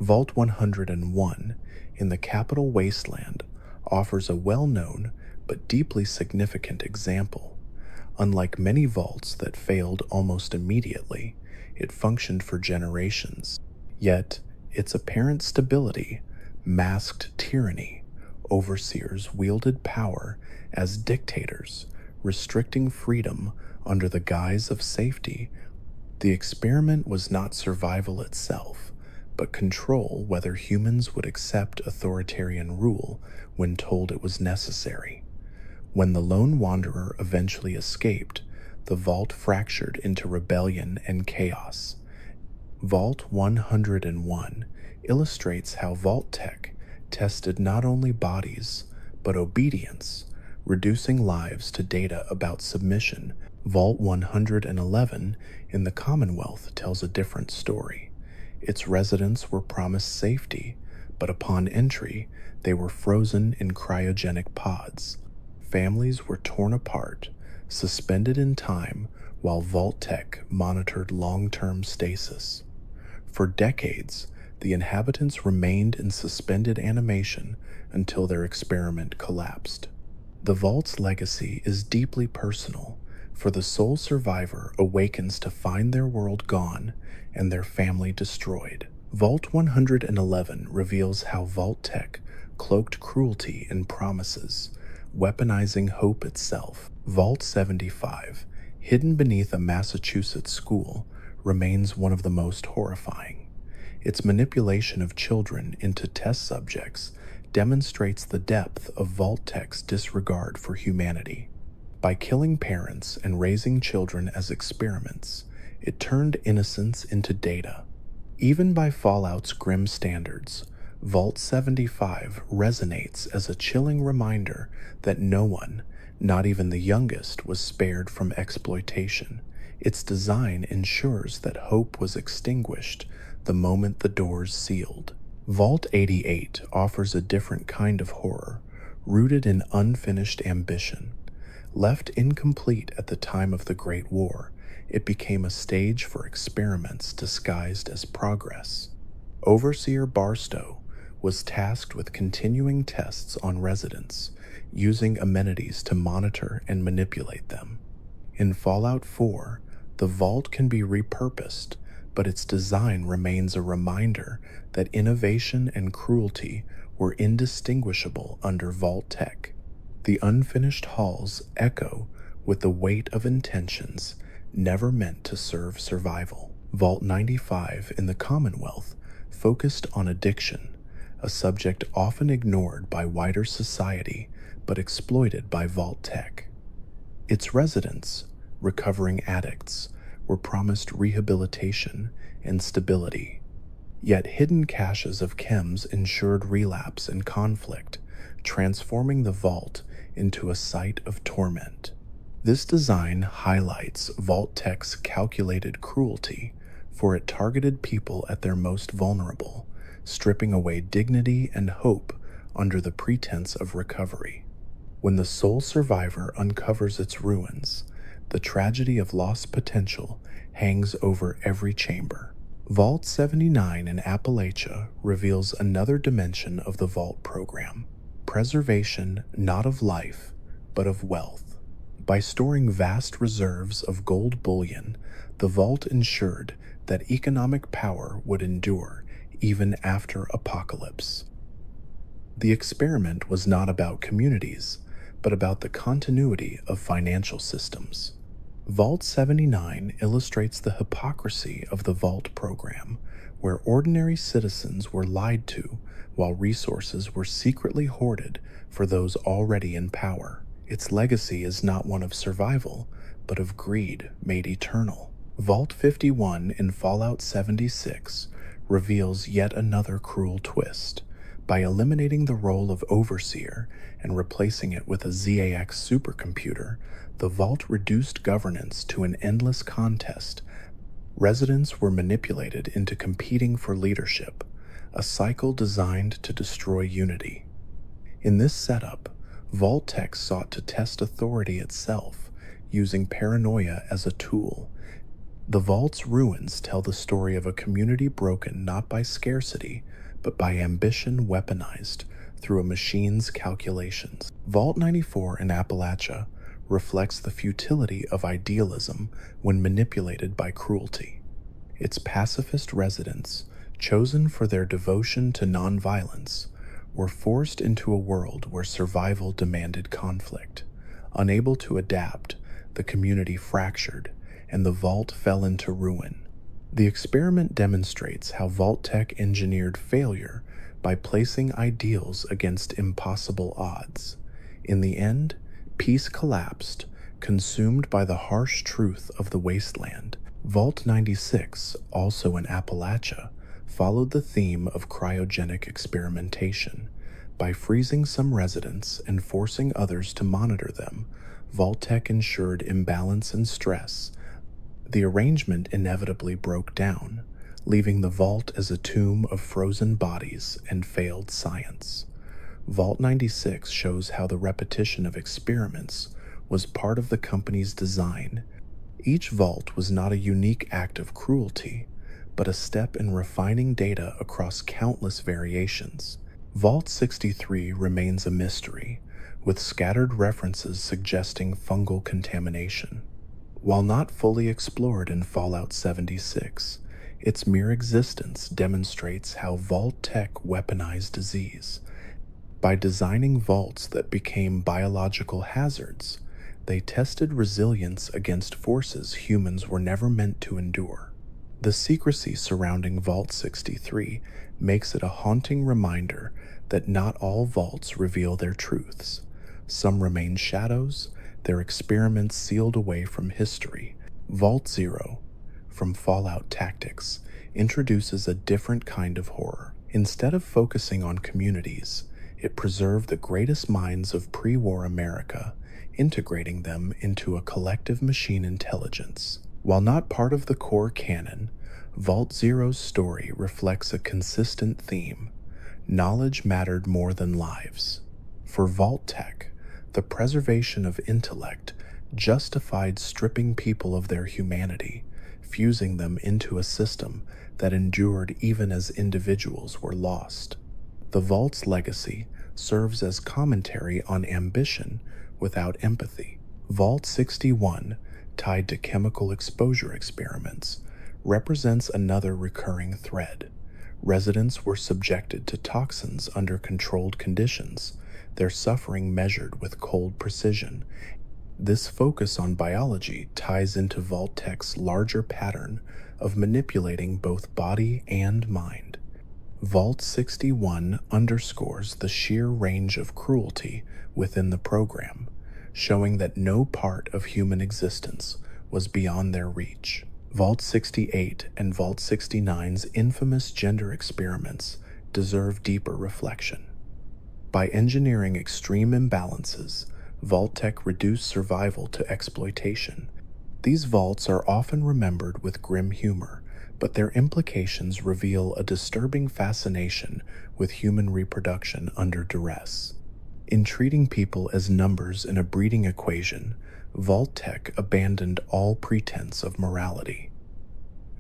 Speaker 1: Vault 101, in the Capital Wasteland, offers a well-known but deeply significant example. Unlike many vaults that failed almost immediately, it functioned for generations. Yet, its apparent stability masked tyranny. Overseers wielded power as dictators, restricting freedom under the guise of safety. The experiment was not survival itself, but control whether humans would accept authoritarian rule when told it was necessary. When the lone wanderer eventually escaped, the vault fractured into rebellion and chaos. Vault 101 illustrates how Vault-Tec tested not only bodies, but obedience, reducing lives to data about submission. Vault 111 in the Commonwealth tells a different story. Its residents were promised safety, but upon entry, they were frozen in cryogenic pods. Families were torn apart, suspended in time, while Vault-Tec monitored long-term stasis. For decades, the inhabitants remained in suspended animation until their experiment collapsed. The Vault's legacy is deeply personal, for the sole survivor awakens to find their world gone and their family destroyed. Vault 111 reveals how Vault-Tec cloaked cruelty in promises, weaponizing hope itself. Vault 75, hidden beneath a Massachusetts school, remains one of the most horrifying. Its manipulation of children into test subjects demonstrates the depth of Vault-Tec's disregard for humanity. By killing parents and raising children as experiments, it turned innocence into data. Even by Fallout's grim standards, Vault 75 resonates as a chilling reminder that no one, not even the youngest, was spared from exploitation. Its design ensures that hope was extinguished the moment the doors sealed. Vault 88 offers a different kind of horror, rooted in unfinished ambition. Left incomplete at the time of the Great War, it became a stage for experiments disguised as progress. Overseer Barstow was tasked with continuing tests on residents, using amenities to monitor and manipulate them. In Fallout 4, the vault can be repurposed, but its design remains a reminder that innovation and cruelty were indistinguishable under Vault-Tec. The unfinished halls echo with the weight of intentions never meant to serve survival. Vault 95 in the Commonwealth focused on addiction, a subject often ignored by wider society but exploited by Vault-Tec. Its residents, recovering addicts, were promised rehabilitation and stability. Yet hidden caches of chems ensured relapse and conflict, transforming the vault into a site of torment. This design highlights Vault-Tec's calculated cruelty, for it targeted people at their most vulnerable, stripping away dignity and hope under the pretense of recovery. When the sole survivor uncovers its ruins, the tragedy of lost potential hangs over every chamber. Vault 79 in Appalachia reveals another dimension of the Vault program: preservation not of life, but of wealth. By storing vast reserves of gold bullion, the Vault ensured that economic power would endure even after apocalypse. The experiment was not about communities, but about the continuity of financial systems. Vault 79 illustrates the hypocrisy of the Vault program, where ordinary citizens were lied to while resources were secretly hoarded for those already in power. Its legacy is not one of survival, but of greed made eternal. Vault 51 in Fallout 76 reveals yet another cruel twist. By eliminating the role of Overseer and replacing it with a ZAX supercomputer, the Vault reduced governance to an endless contest. Residents were manipulated into competing for leadership, a cycle designed to destroy unity. In this setup, Vault-Tec sought to test authority itself, using paranoia as a tool. The Vault's ruins tell the story of a community broken not by scarcity, but by ambition weaponized through a machine's calculations. Vault 94 in Appalachia reflects the futility of idealism when manipulated by cruelty. Its pacifist residents, chosen for their devotion to nonviolence, were forced into a world where survival demanded conflict. Unable to adapt, the community fractured, and the Vault fell into ruin. The experiment demonstrates how Vault-Tec engineered failure by placing ideals against impossible odds. In the end, peace collapsed, consumed by the harsh truth of the wasteland. Vault 96, also in Appalachia, followed the theme of cryogenic experimentation. By freezing some residents and forcing others to monitor them, Vault-Tec ensured imbalance and stress. The arrangement inevitably broke down, leaving the Vault as a tomb of frozen bodies and failed science. Vault 96 shows how the repetition of experiments was part of the company's design. Each vault was not a unique act of cruelty, but a step in refining data across countless variations. Vault 63 remains a mystery, with scattered references suggesting fungal contamination. While not fully explored in Fallout 76, its mere existence demonstrates how Vault-Tec weaponized disease. By designing vaults that became biological hazards, they tested resilience against forces humans were never meant to endure. The secrecy surrounding Vault 63 makes it a haunting reminder that not all vaults reveal their truths. Some remain shadows, their experiments sealed away from history. Vault Zero, from Fallout Tactics, introduces a different kind of horror. Instead of focusing on communities, it preserved the greatest minds of pre-war America, integrating them into a collective machine intelligence. While not part of the core canon, Vault Zero's story reflects a consistent theme: knowledge mattered more than lives. For Vault-Tec, the preservation of intellect justified stripping people of their humanity, fusing them into a system that endured even as individuals were lost. The Vault's legacy serves as commentary on ambition without empathy. Vault 61, tied to chemical exposure experiments, represents another recurring thread. Residents were subjected to toxins under controlled conditions, their suffering measured with cold precision. This focus on biology ties into Vault-Tec's larger pattern of manipulating both body and mind. Vault 61 underscores the sheer range of cruelty within the program, showing that no part of human existence was beyond their reach. Vault 68 and Vault 69's infamous gender experiments deserve deeper reflection. By engineering extreme imbalances, Vault-Tec reduced survival to exploitation. These vaults are often remembered with grim humor, but their implications reveal a disturbing fascination with human reproduction under duress. In treating people as numbers in a breeding equation, Vault-Tec abandoned all pretense of morality.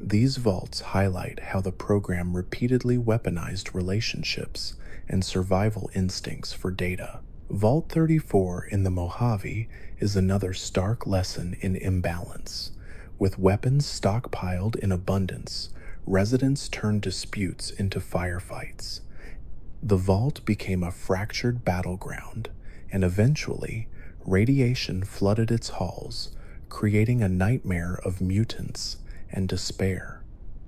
Speaker 1: These vaults highlight how the program repeatedly weaponized relationships and survival instincts for data. Vault 34 in the Mojave is another stark lesson in imbalance. With weapons stockpiled in abundance, residents turned disputes into firefights. The vault became a fractured battleground, and eventually, radiation flooded its halls, creating a nightmare of mutants and despair.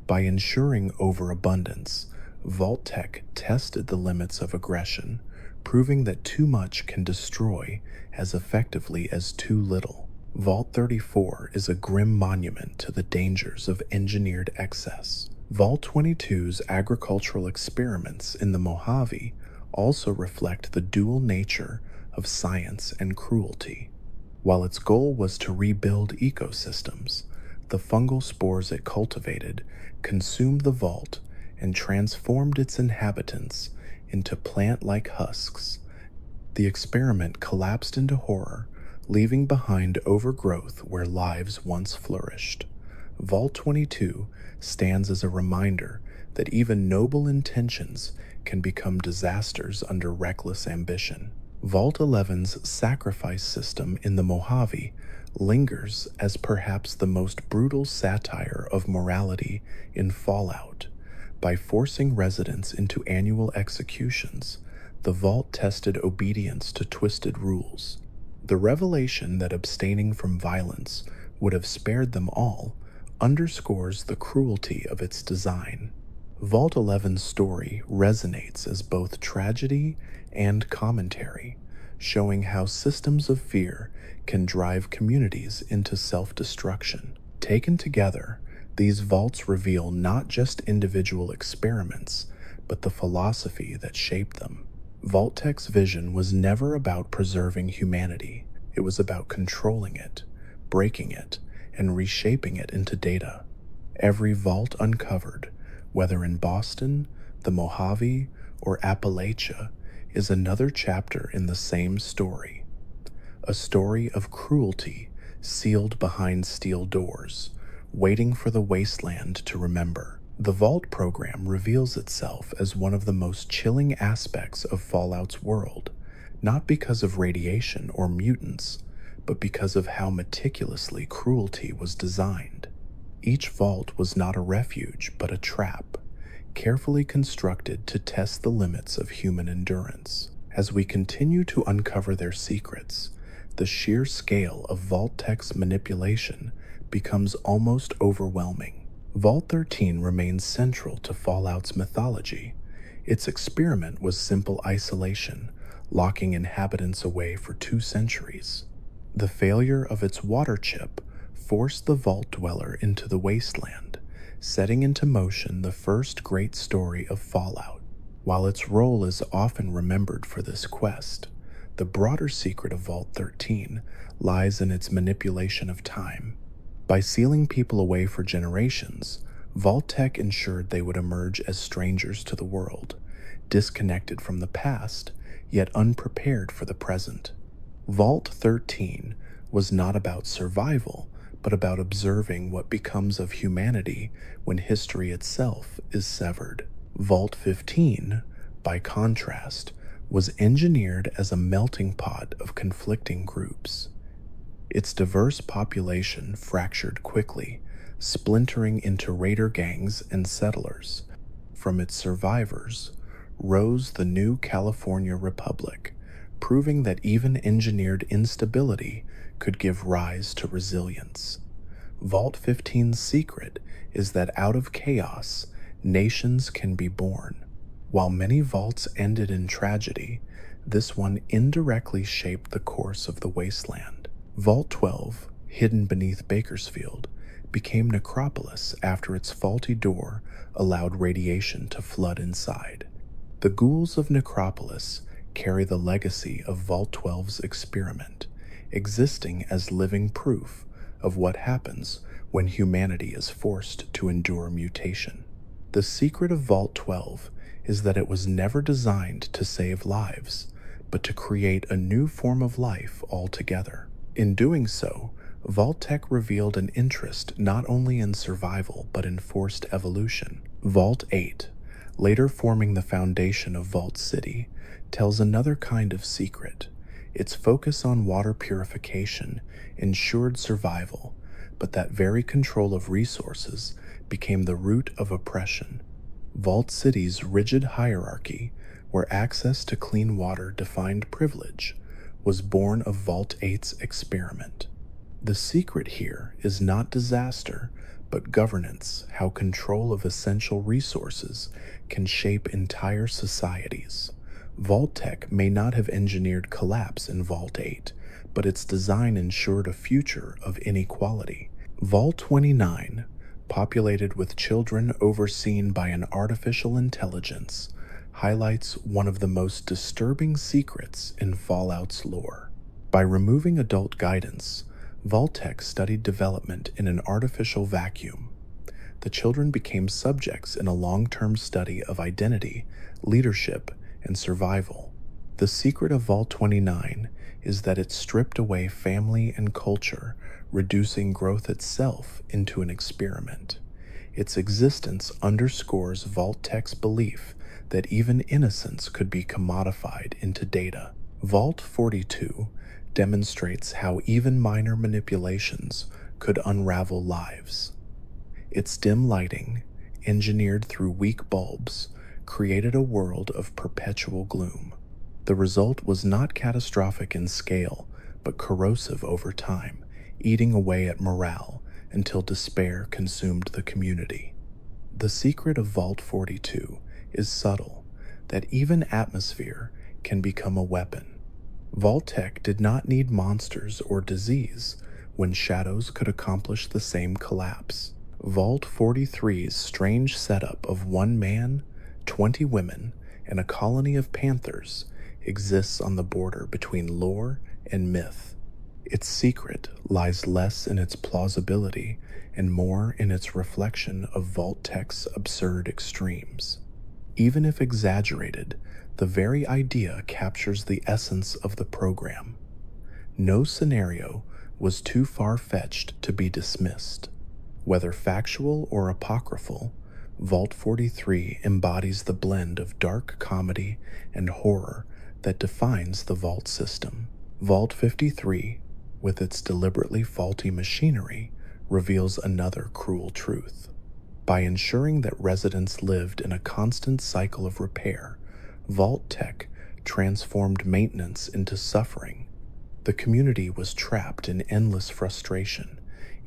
Speaker 1: By ensuring overabundance, Vault-Tec tested the limits of aggression, proving that too much can destroy as effectively as too little. Vault 34 is a grim monument to the dangers of engineered excess. Vault 22's agricultural experiments in the Mojave also reflect the dual nature of science and cruelty. While its goal was to rebuild ecosystems, the fungal spores it cultivated consumed the vault and transformed its inhabitants into plant-like husks. The experiment collapsed into horror, leaving behind overgrowth where lives once flourished. Vault 22 stands as a reminder that even noble intentions can become disasters under reckless ambition. Vault 11's sacrifice system in the Mojave lingers as perhaps the most brutal satire of morality in Fallout. By forcing residents into annual executions, the vault tested obedience to twisted rules. The revelation that abstaining from violence would have spared them all underscores the cruelty of its design. Vault 11's story resonates as both tragedy and commentary, showing how systems of fear can drive communities into self-destruction. Taken together, these vaults reveal not just individual experiments, but the philosophy that shaped them. Vault-Tec's vision was never about preserving humanity. It was about controlling it, breaking it, and reshaping it into data. Every vault uncovered, whether in Boston, the Mojave, or Appalachia, is another chapter in the same story. A story of cruelty sealed behind steel doors, waiting for the wasteland to remember. The Vault program reveals itself as one of the most chilling aspects of Fallout's world, not because of radiation or mutants, but because of how meticulously cruelty was designed. Each vault was not a refuge, but a trap, carefully constructed to test the limits of human endurance. As we continue to uncover their secrets, the sheer scale of Vault-Tec's manipulation becomes almost overwhelming. Vault 13 remains central to Fallout's mythology. Its experiment was simple isolation, locking inhabitants away for 2 centuries. The failure of its water chip forced the Vault Dweller into the wasteland, setting into motion the first great story of Fallout. While its role is often remembered for this quest, the broader secret of Vault 13 lies in its manipulation of time. By sealing people away for generations, Vault-Tec ensured they would emerge as strangers to the world, disconnected from the past, yet unprepared for the present. Vault 13 was not about survival, but about observing what becomes of humanity when history itself is severed. Vault 15, by contrast, was engineered as a melting pot of conflicting groups. Its diverse population fractured quickly, splintering into raider gangs and settlers. From its survivors rose the new California Republic, proving that even engineered instability could give rise to resilience. Vault 15's secret is that out of chaos, nations can be born. While many vaults ended in tragedy, this one indirectly shaped the course of the wasteland. Vault 12, hidden beneath Bakersfield, became Necropolis after its faulty door allowed radiation to flood inside. The ghouls of Necropolis carry the legacy of Vault 12's experiment, existing as living proof of what happens when humanity is forced to endure mutation. The secret of Vault 12 is that it was never designed to save lives, but to create a new form of life altogether. In doing so, Vault-Tec revealed an interest not only in survival but in forced evolution. Vault 8, later forming the foundation of Vault City, tells another kind of secret. Its focus on water purification ensured survival, but that very control of resources became the root of oppression. Vault City's rigid hierarchy, where access to clean water defined privilege, was born of Vault 8's experiment. The secret here is not disaster, but governance, how control of essential resources can shape entire societies. Vault-Tec may not have engineered collapse in Vault 8, but its design ensured a future of inequality. Vault 29, populated with children overseen by an artificial intelligence, highlights one of the most disturbing secrets in Fallout's lore. By removing adult guidance, Vault-Tec studied development in an artificial vacuum. The children became subjects in a long-term study of identity, leadership, and survival. The secret of Vault 29 is that it stripped away family and culture, reducing growth itself into an experiment. Its existence underscores Vault-Tec's belief that even innocence could be commodified into data. Vault 42 demonstrates how even minor manipulations could unravel lives. Its dim lighting, engineered through weak bulbs, created a world of perpetual gloom. The result was not catastrophic in scale, but corrosive over time, eating away at morale until despair consumed the community. The secret of Vault 42 is subtle, that even atmosphere can become a weapon. Vault-Tec did not need monsters or disease when shadows could accomplish the same collapse. Vault 43's strange setup of one man, 20 women, and a colony of panthers exists on the border between lore and myth. Its secret lies less in its plausibility and more in its reflection of Vault-Tec's absurd extremes. Even if exaggerated, the very idea captures the essence of the program. No scenario was too far-fetched to be dismissed. Whether factual or apocryphal, Vault 43 embodies the blend of dark comedy and horror that defines the Vault system. Vault 53, with its deliberately faulty machinery, reveals another cruel truth. By ensuring that residents lived in a constant cycle of repair, Vault-Tec transformed maintenance into suffering. The community was trapped in endless frustration,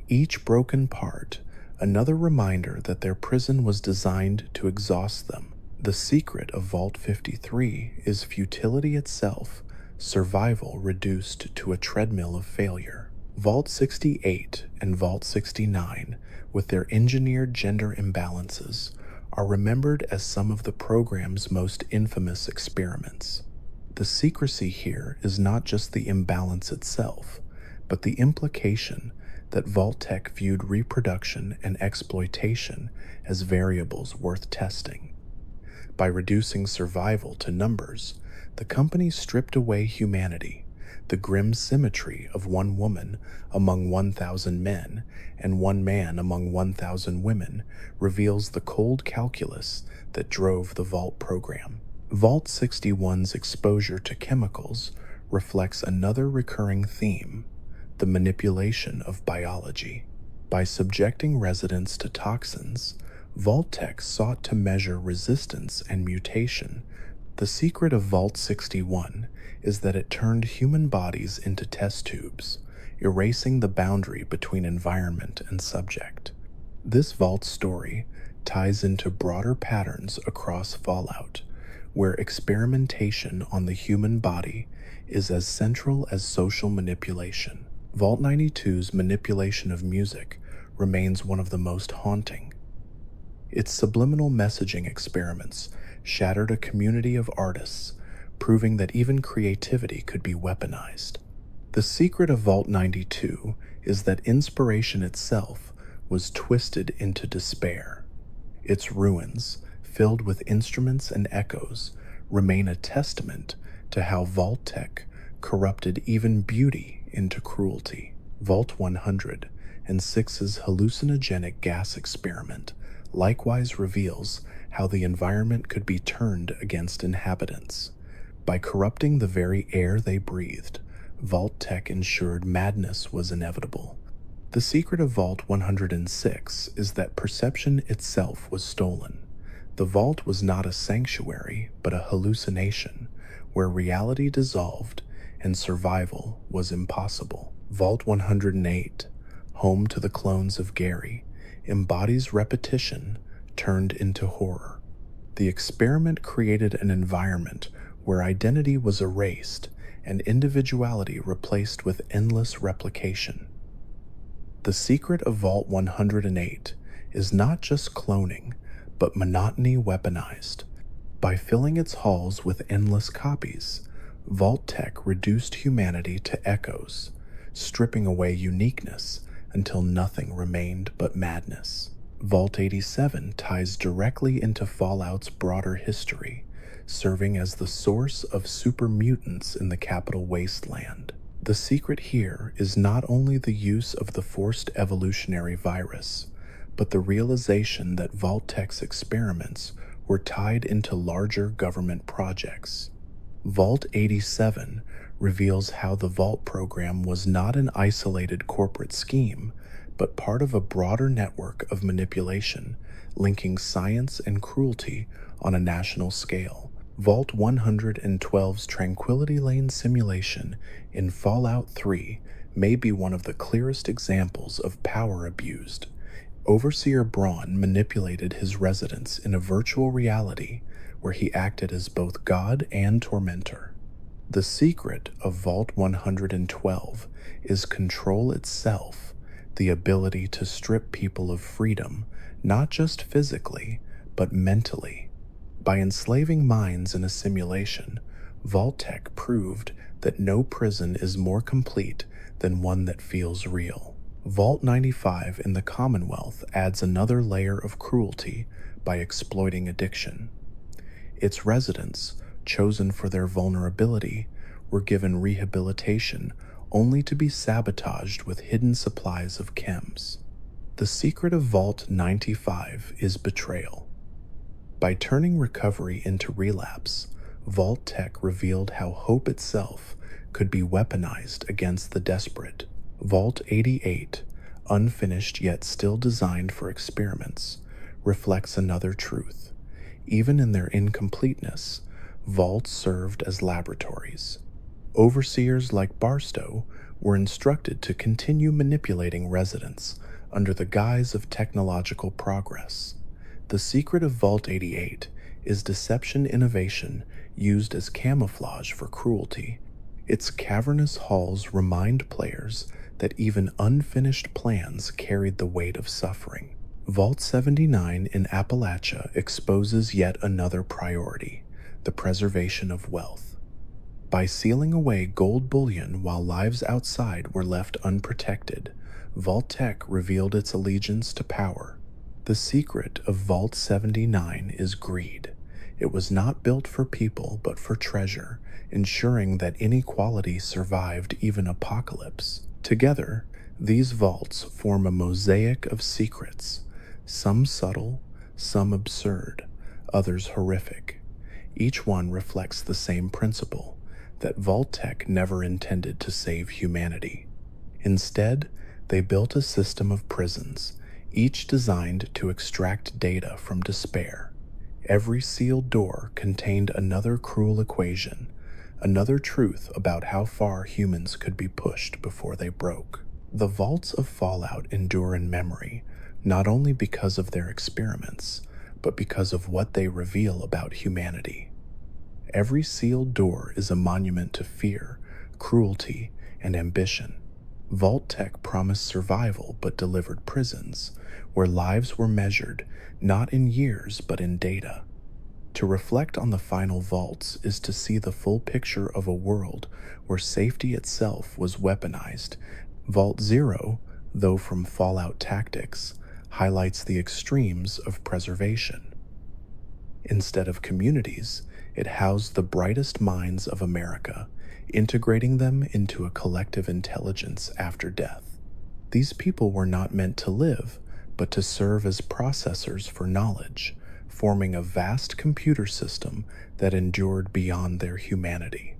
Speaker 1: each broken part another reminder that their prison was designed to exhaust them. The secret of Vault 53 is futility itself, survival reduced to a treadmill of failure. Vault 68 and Vault 69, with their engineered gender imbalances, are remembered as some of the program's most infamous experiments. The secrecy here is not just the imbalance itself, but the implication that Vault-Tec viewed reproduction and exploitation as variables worth testing. By reducing survival to numbers, The company stripped away humanity. The grim symmetry of one woman among 1,000 men and one man among 1,000 women reveals the cold calculus that drove the Vault program. Vault 61's exposure to chemicals reflects another recurring theme: the manipulation of biology. By subjecting residents to toxins, Vault-Tec sought to measure resistance and mutation. The secret of Vault 61 is that it turned human bodies into test tubes, erasing the boundary between environment and subject. This Vault story ties into broader patterns across Fallout, where experimentation on the human body is as central as social manipulation. Vault 92's manipulation of music remains one of the most haunting. Its subliminal messaging experiments shattered a community of artists, proving that even creativity could be weaponized. The secret of Vault 92 is that inspiration itself was twisted into despair. Its ruins, filled with instruments and echoes, remain a testament to how Vault-Tec corrupted even beauty into cruelty. Vault 106's hallucinogenic gas experiment likewise reveals how the environment could be turned against inhabitants. By corrupting the very air they breathed, Vault-Tec ensured madness was inevitable. The secret of Vault 106 is that perception itself was stolen. The Vault was not a sanctuary, but a hallucination, where reality dissolved and survival was impossible. Vault 108, home to the clones of Gary, embodies repetition turned into horror. The experiment created an environment where identity was erased and individuality replaced with endless replication. The secret of Vault 108 is not just cloning, but monotony weaponized. By filling its halls with endless copies, Vault-Tec reduced humanity to echoes, stripping away uniqueness until nothing remained but madness. Vault 87 ties directly into Fallout's broader history, serving as the source of super mutants in the Capital Wasteland. The secret here is not only the use of the forced evolutionary virus, but the realization that Vault-Tec's experiments were tied into larger government projects. Vault 87 reveals how the Vault program was not an isolated corporate scheme, but part of a broader network of manipulation, linking science and cruelty on a national scale. Vault 112's Tranquility Lane simulation in Fallout 3 may be one of the clearest examples of power abused. Overseer Braun manipulated his residents in a virtual reality where he acted as both God and tormentor. The secret of Vault 112 is control itself, the ability to strip people of freedom, not just physically, but mentally. By enslaving minds in a simulation, Vault-Tec proved that no prison is more complete than one that feels real. Vault 95 in the Commonwealth adds another layer of cruelty by exploiting addiction. Its residents, chosen for their vulnerability, were given rehabilitation only to be sabotaged with hidden supplies of chems. The secret of Vault 95 is betrayal. By turning recovery into relapse, Vault-Tec revealed how hope itself could be weaponized against the desperate. Vault 88, unfinished yet still designed for experiments, reflects another truth. Even in their incompleteness, vaults served as laboratories. Overseers like Barstow were instructed to continue manipulating residents under the guise of technological progress. The secret of Vault 88 is deception innovation used as camouflage for cruelty. Its cavernous halls remind players that even unfinished plans carried the weight of suffering. Vault 79 in Appalachia exposes yet another priority: the preservation of wealth. By sealing away gold bullion while lives outside were left unprotected, Vault-Tec revealed its allegiance to power. The secret of Vault 79 is greed. It was not built for people but for treasure, ensuring that inequality survived even apocalypse. Together, these vaults form a mosaic of secrets, some subtle, some absurd, others horrific. Each one reflects the same principle, that Vault-Tec never intended to save humanity. Instead, they built a system of prisons, each designed to extract data from despair. Every sealed door contained another cruel equation, another truth about how far humans could be pushed before they broke. The vaults of Fallout endure in memory, not only because of their experiments, but because of what they reveal about humanity. Every sealed door is a monument to fear, cruelty, and ambition. Vault-Tec promised survival but delivered prisons, where lives were measured not in years but in data. To reflect on the final vaults is to see the full picture of a world where safety itself was weaponized. Vault Zero, though from Fallout Tactics, highlights the extremes of preservation. Instead of communities, it housed the brightest minds of America, integrating them into a collective intelligence after death. These people were not meant to live, but to serve as processors for knowledge, forming a vast computer system that endured beyond their humanity.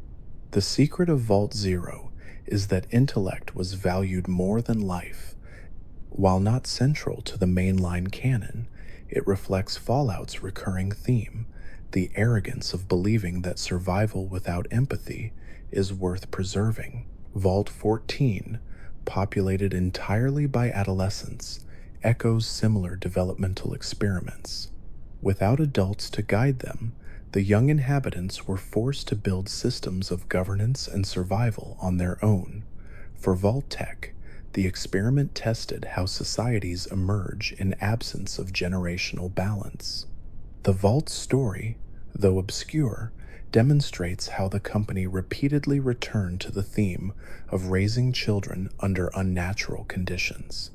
Speaker 1: The secret of Vault Zero is that intellect was valued more than life. While not central to the mainline canon, it reflects Fallout's recurring theme, the arrogance of believing that survival without empathy is worth preserving. Vault 14, populated entirely by adolescents, echoes similar developmental experiments. Without adults to guide them, the young inhabitants were forced to build systems of governance and survival on their own. For Vault-Tec, the experiment tested how societies emerge in absence of generational balance. The Vault's story, though obscure, demonstrates how the company repeatedly returned to the theme of raising children under unnatural conditions.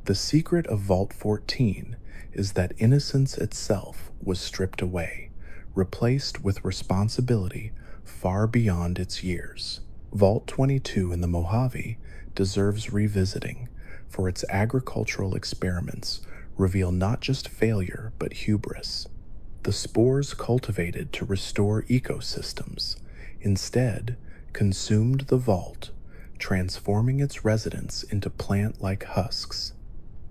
Speaker 1: The secret of Vault 14 is that innocence itself was stripped away, replaced with responsibility far beyond its years. Vault 22 in the Mojave deserves revisiting, for its agricultural experiments reveal not just failure but hubris. The spores cultivated to restore ecosystems instead consumed the vault, transforming its residents into plant-like husks.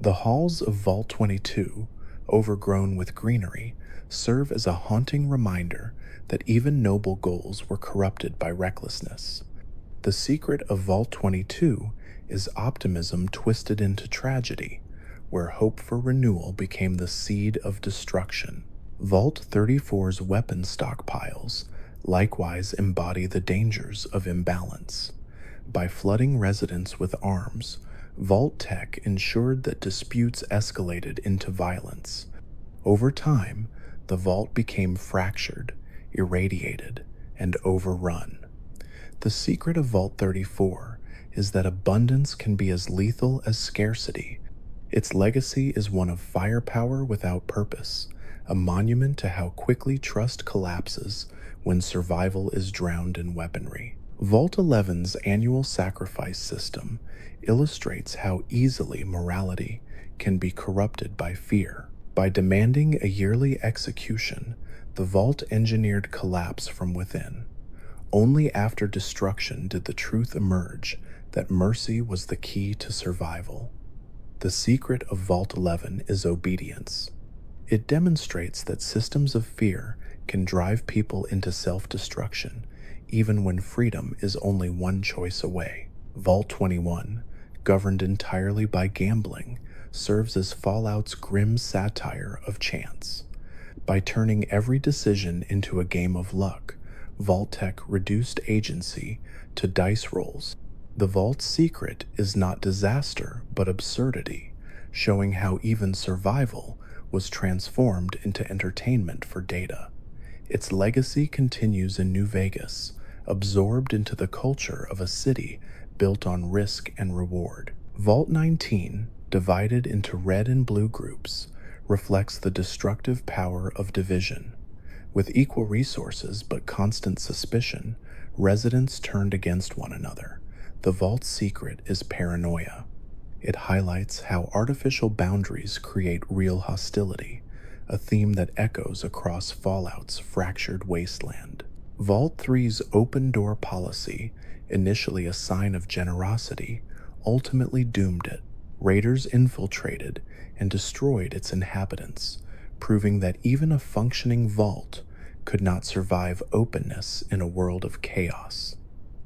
Speaker 1: The halls of Vault 22, overgrown with greenery, serve as a haunting reminder that even noble goals were corrupted by recklessness. The secret of Vault 22 is optimism twisted into tragedy, where hope for renewal became the seed of destruction. Vault 34's weapon stockpiles likewise embody the dangers of imbalance. By flooding residents with arms, Vault-Tec ensured that disputes escalated into violence. Over time, the vault became fractured, irradiated, and overrun. The secret of Vault 34 is that abundance can be as lethal as scarcity. Its legacy is one of firepower without purpose, a monument to how quickly trust collapses when survival is drowned in weaponry. Vault 11's annual sacrifice system illustrates how easily morality can be corrupted by fear. By demanding a yearly execution, the vault engineered collapse from within. Only after destruction did the truth emerge that mercy was the key to survival. The secret of Vault 11 is obedience. It demonstrates that systems of fear can drive people into self-destruction, even when freedom is only one choice away. Vault 21, governed entirely by gambling, serves as Fallout's grim satire of chance. By turning every decision into a game of luck, Vault-Tec reduced agency to dice rolls. The Vault's secret is not disaster but absurdity, showing how even survival was transformed into entertainment for data. Its legacy continues in New Vegas, absorbed into the culture of a city built on risk and reward. Vault 19, divided into red and blue groups, reflects the destructive power of division. With equal resources but constant suspicion, residents turned against one another. The vault's secret is paranoia. It highlights how artificial boundaries create real hostility, a theme that echoes across Fallout's fractured wasteland. Vault 3's open door policy, initially a sign of generosity, ultimately doomed it. Raiders infiltrated and destroyed its inhabitants, proving that even a functioning vault could not survive openness in a world of chaos.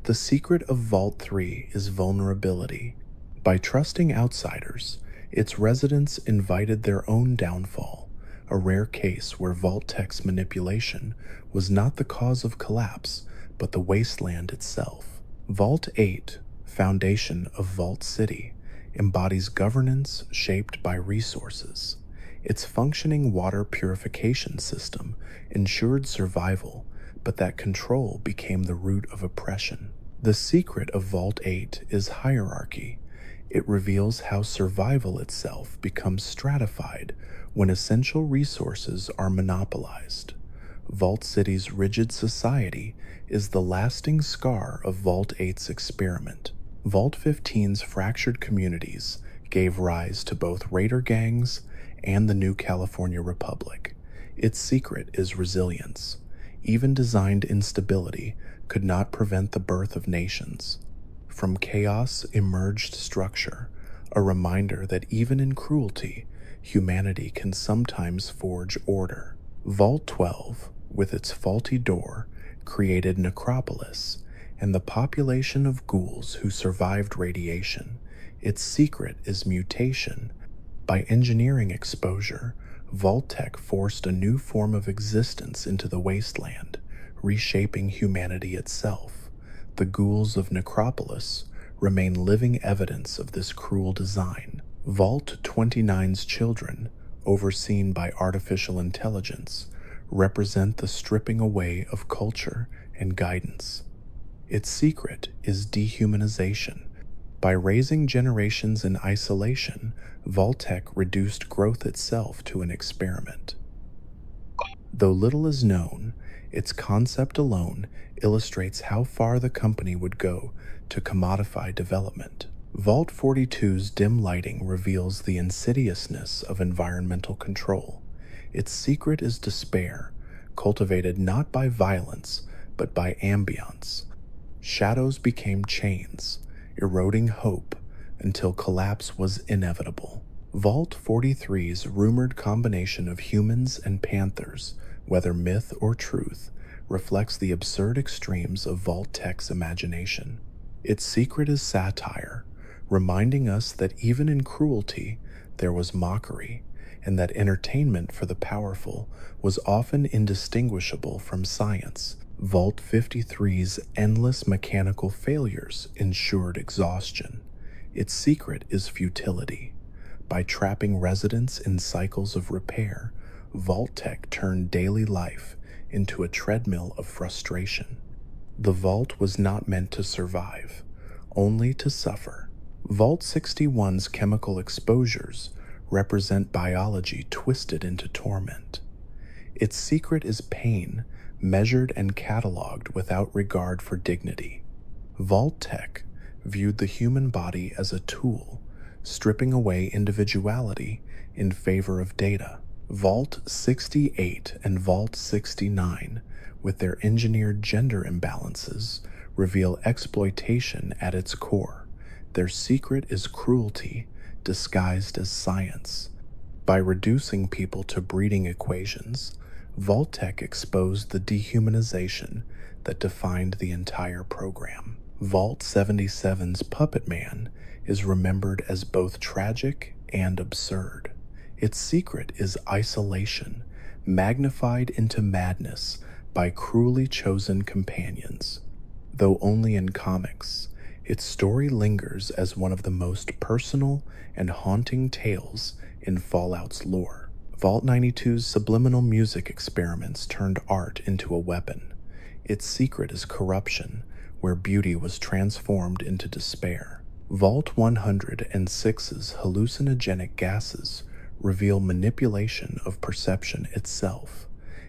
Speaker 1: The secret of Vault 3 is vulnerability. By trusting outsiders, its residents invited their own downfall, a rare case where Vault-Tech's manipulation was not the cause of collapse, but the wasteland itself. Vault 8, foundation of Vault City, embodies governance shaped by resources. Its functioning water purification system ensured survival, but that control became the root of oppression. The secret of Vault 8 is hierarchy. It reveals how survival itself becomes stratified when essential resources are monopolized. Vault City's rigid society is the lasting scar of Vault 8's experiment. Vault 15's fractured communities gave rise to both raider gangs and the New California Republic. Its secret is resilience. Even designed instability could not prevent the birth of nations. From chaos emerged structure, a reminder that even in cruelty, humanity can sometimes forge order. Vault 12, with its faulty door, created Necropolis and the population of ghouls who survived radiation. Its secret is mutation. By engineering exposure, Vault-Tec forced a new form of existence into the wasteland, reshaping humanity itself. The ghouls of Necropolis remain living evidence of this cruel design. Vault 29's children, overseen by artificial intelligence, represent the stripping away of culture and guidance. Its secret is dehumanization. By raising generations in isolation, Vault-Tec reduced growth itself to an experiment. Though little is known, its concept alone illustrates how far the company would go to commodify development. Vault 42's dim lighting reveals the insidiousness of environmental control. Its secret is despair, cultivated not by violence, but by ambience. Shadows became chains, eroding hope until collapse was inevitable. Vault 43's rumored combination of humans and panthers, whether myth or truth, reflects the absurd extremes of Vault-Tec's imagination. Its secret is satire, reminding us that even in cruelty there was mockery, and that entertainment for the powerful was often indistinguishable from science. Vault 53's endless mechanical failures ensured exhaustion. Its secret is futility. By trapping residents in cycles of repair, Vault-Tec turned daily life into a treadmill of frustration. The vault was not meant to survive, only to suffer. Vault 61's chemical exposures represent biology twisted into torment. Its secret is pain, measured and cataloged without regard for dignity. Vault-Tec viewed the human body as a tool, stripping away individuality in favor of data. Vault 68 and Vault 69, with their engineered gender imbalances, reveal exploitation at its core. Their secret is cruelty disguised as science. By reducing people to breeding equations, Vault-Tec exposed the dehumanization that defined the entire program. Vault 77's Puppet Man is remembered as both tragic and absurd. Its secret is isolation, magnified into madness by cruelly chosen companions. Though only in comics, its story lingers as one of the most personal and haunting tales in Fallout's lore. Vault 92's subliminal music experiments turned art into a weapon. Its secret is corruption, where beauty was transformed into despair. Vault 106's hallucinogenic gases reveal manipulation of perception itself.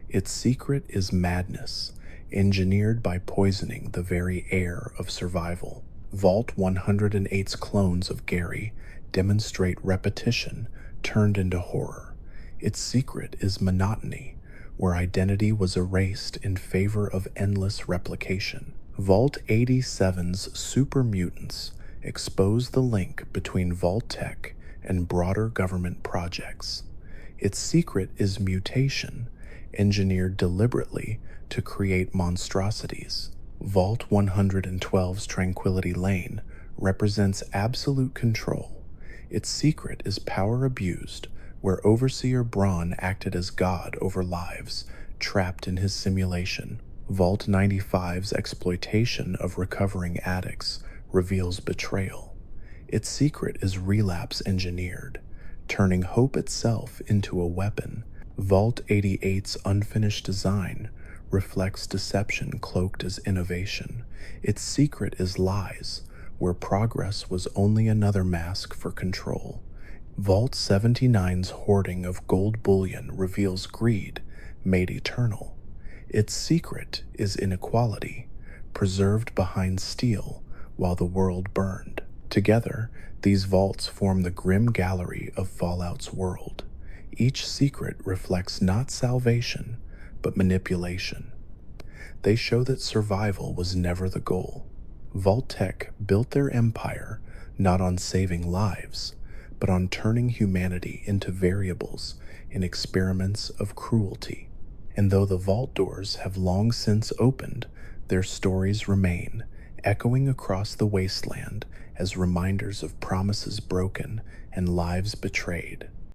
Speaker 1: Its secret is madness, engineered by poisoning the very air of survival. Vault 108's clones of Gary demonstrate repetition turned into horror. Its secret is monotony, where identity was erased in favor of endless replication. Vault 87's super mutants expose the link between Vault Tech and broader government projects. Its secret is mutation, engineered deliberately to create monstrosities. Vault 112's Tranquility Lane represents absolute control. Its secret is power abused, where Overseer Braun acted as God over lives, trapped in his simulation. Vault 95's exploitation of recovering addicts reveals betrayal. Its secret is relapse engineered, turning hope itself into a weapon. Vault 88's unfinished design reflects deception cloaked as innovation. Its secret is lies, where progress was only another mask for control. Vault 79's hoarding of gold bullion reveals greed made eternal. Its secret is inequality, preserved behind steel while the world burned. Together, these vaults form the grim gallery of Fallout's world. Each secret reflects not salvation, but manipulation. They show that survival was never the goal. Vault Tech built their empire not on saving lives, but on turning humanity into variables in experiments of cruelty. And though the vault doors have long since opened, their stories remain, echoing across the wasteland as reminders of promises broken and lives betrayed.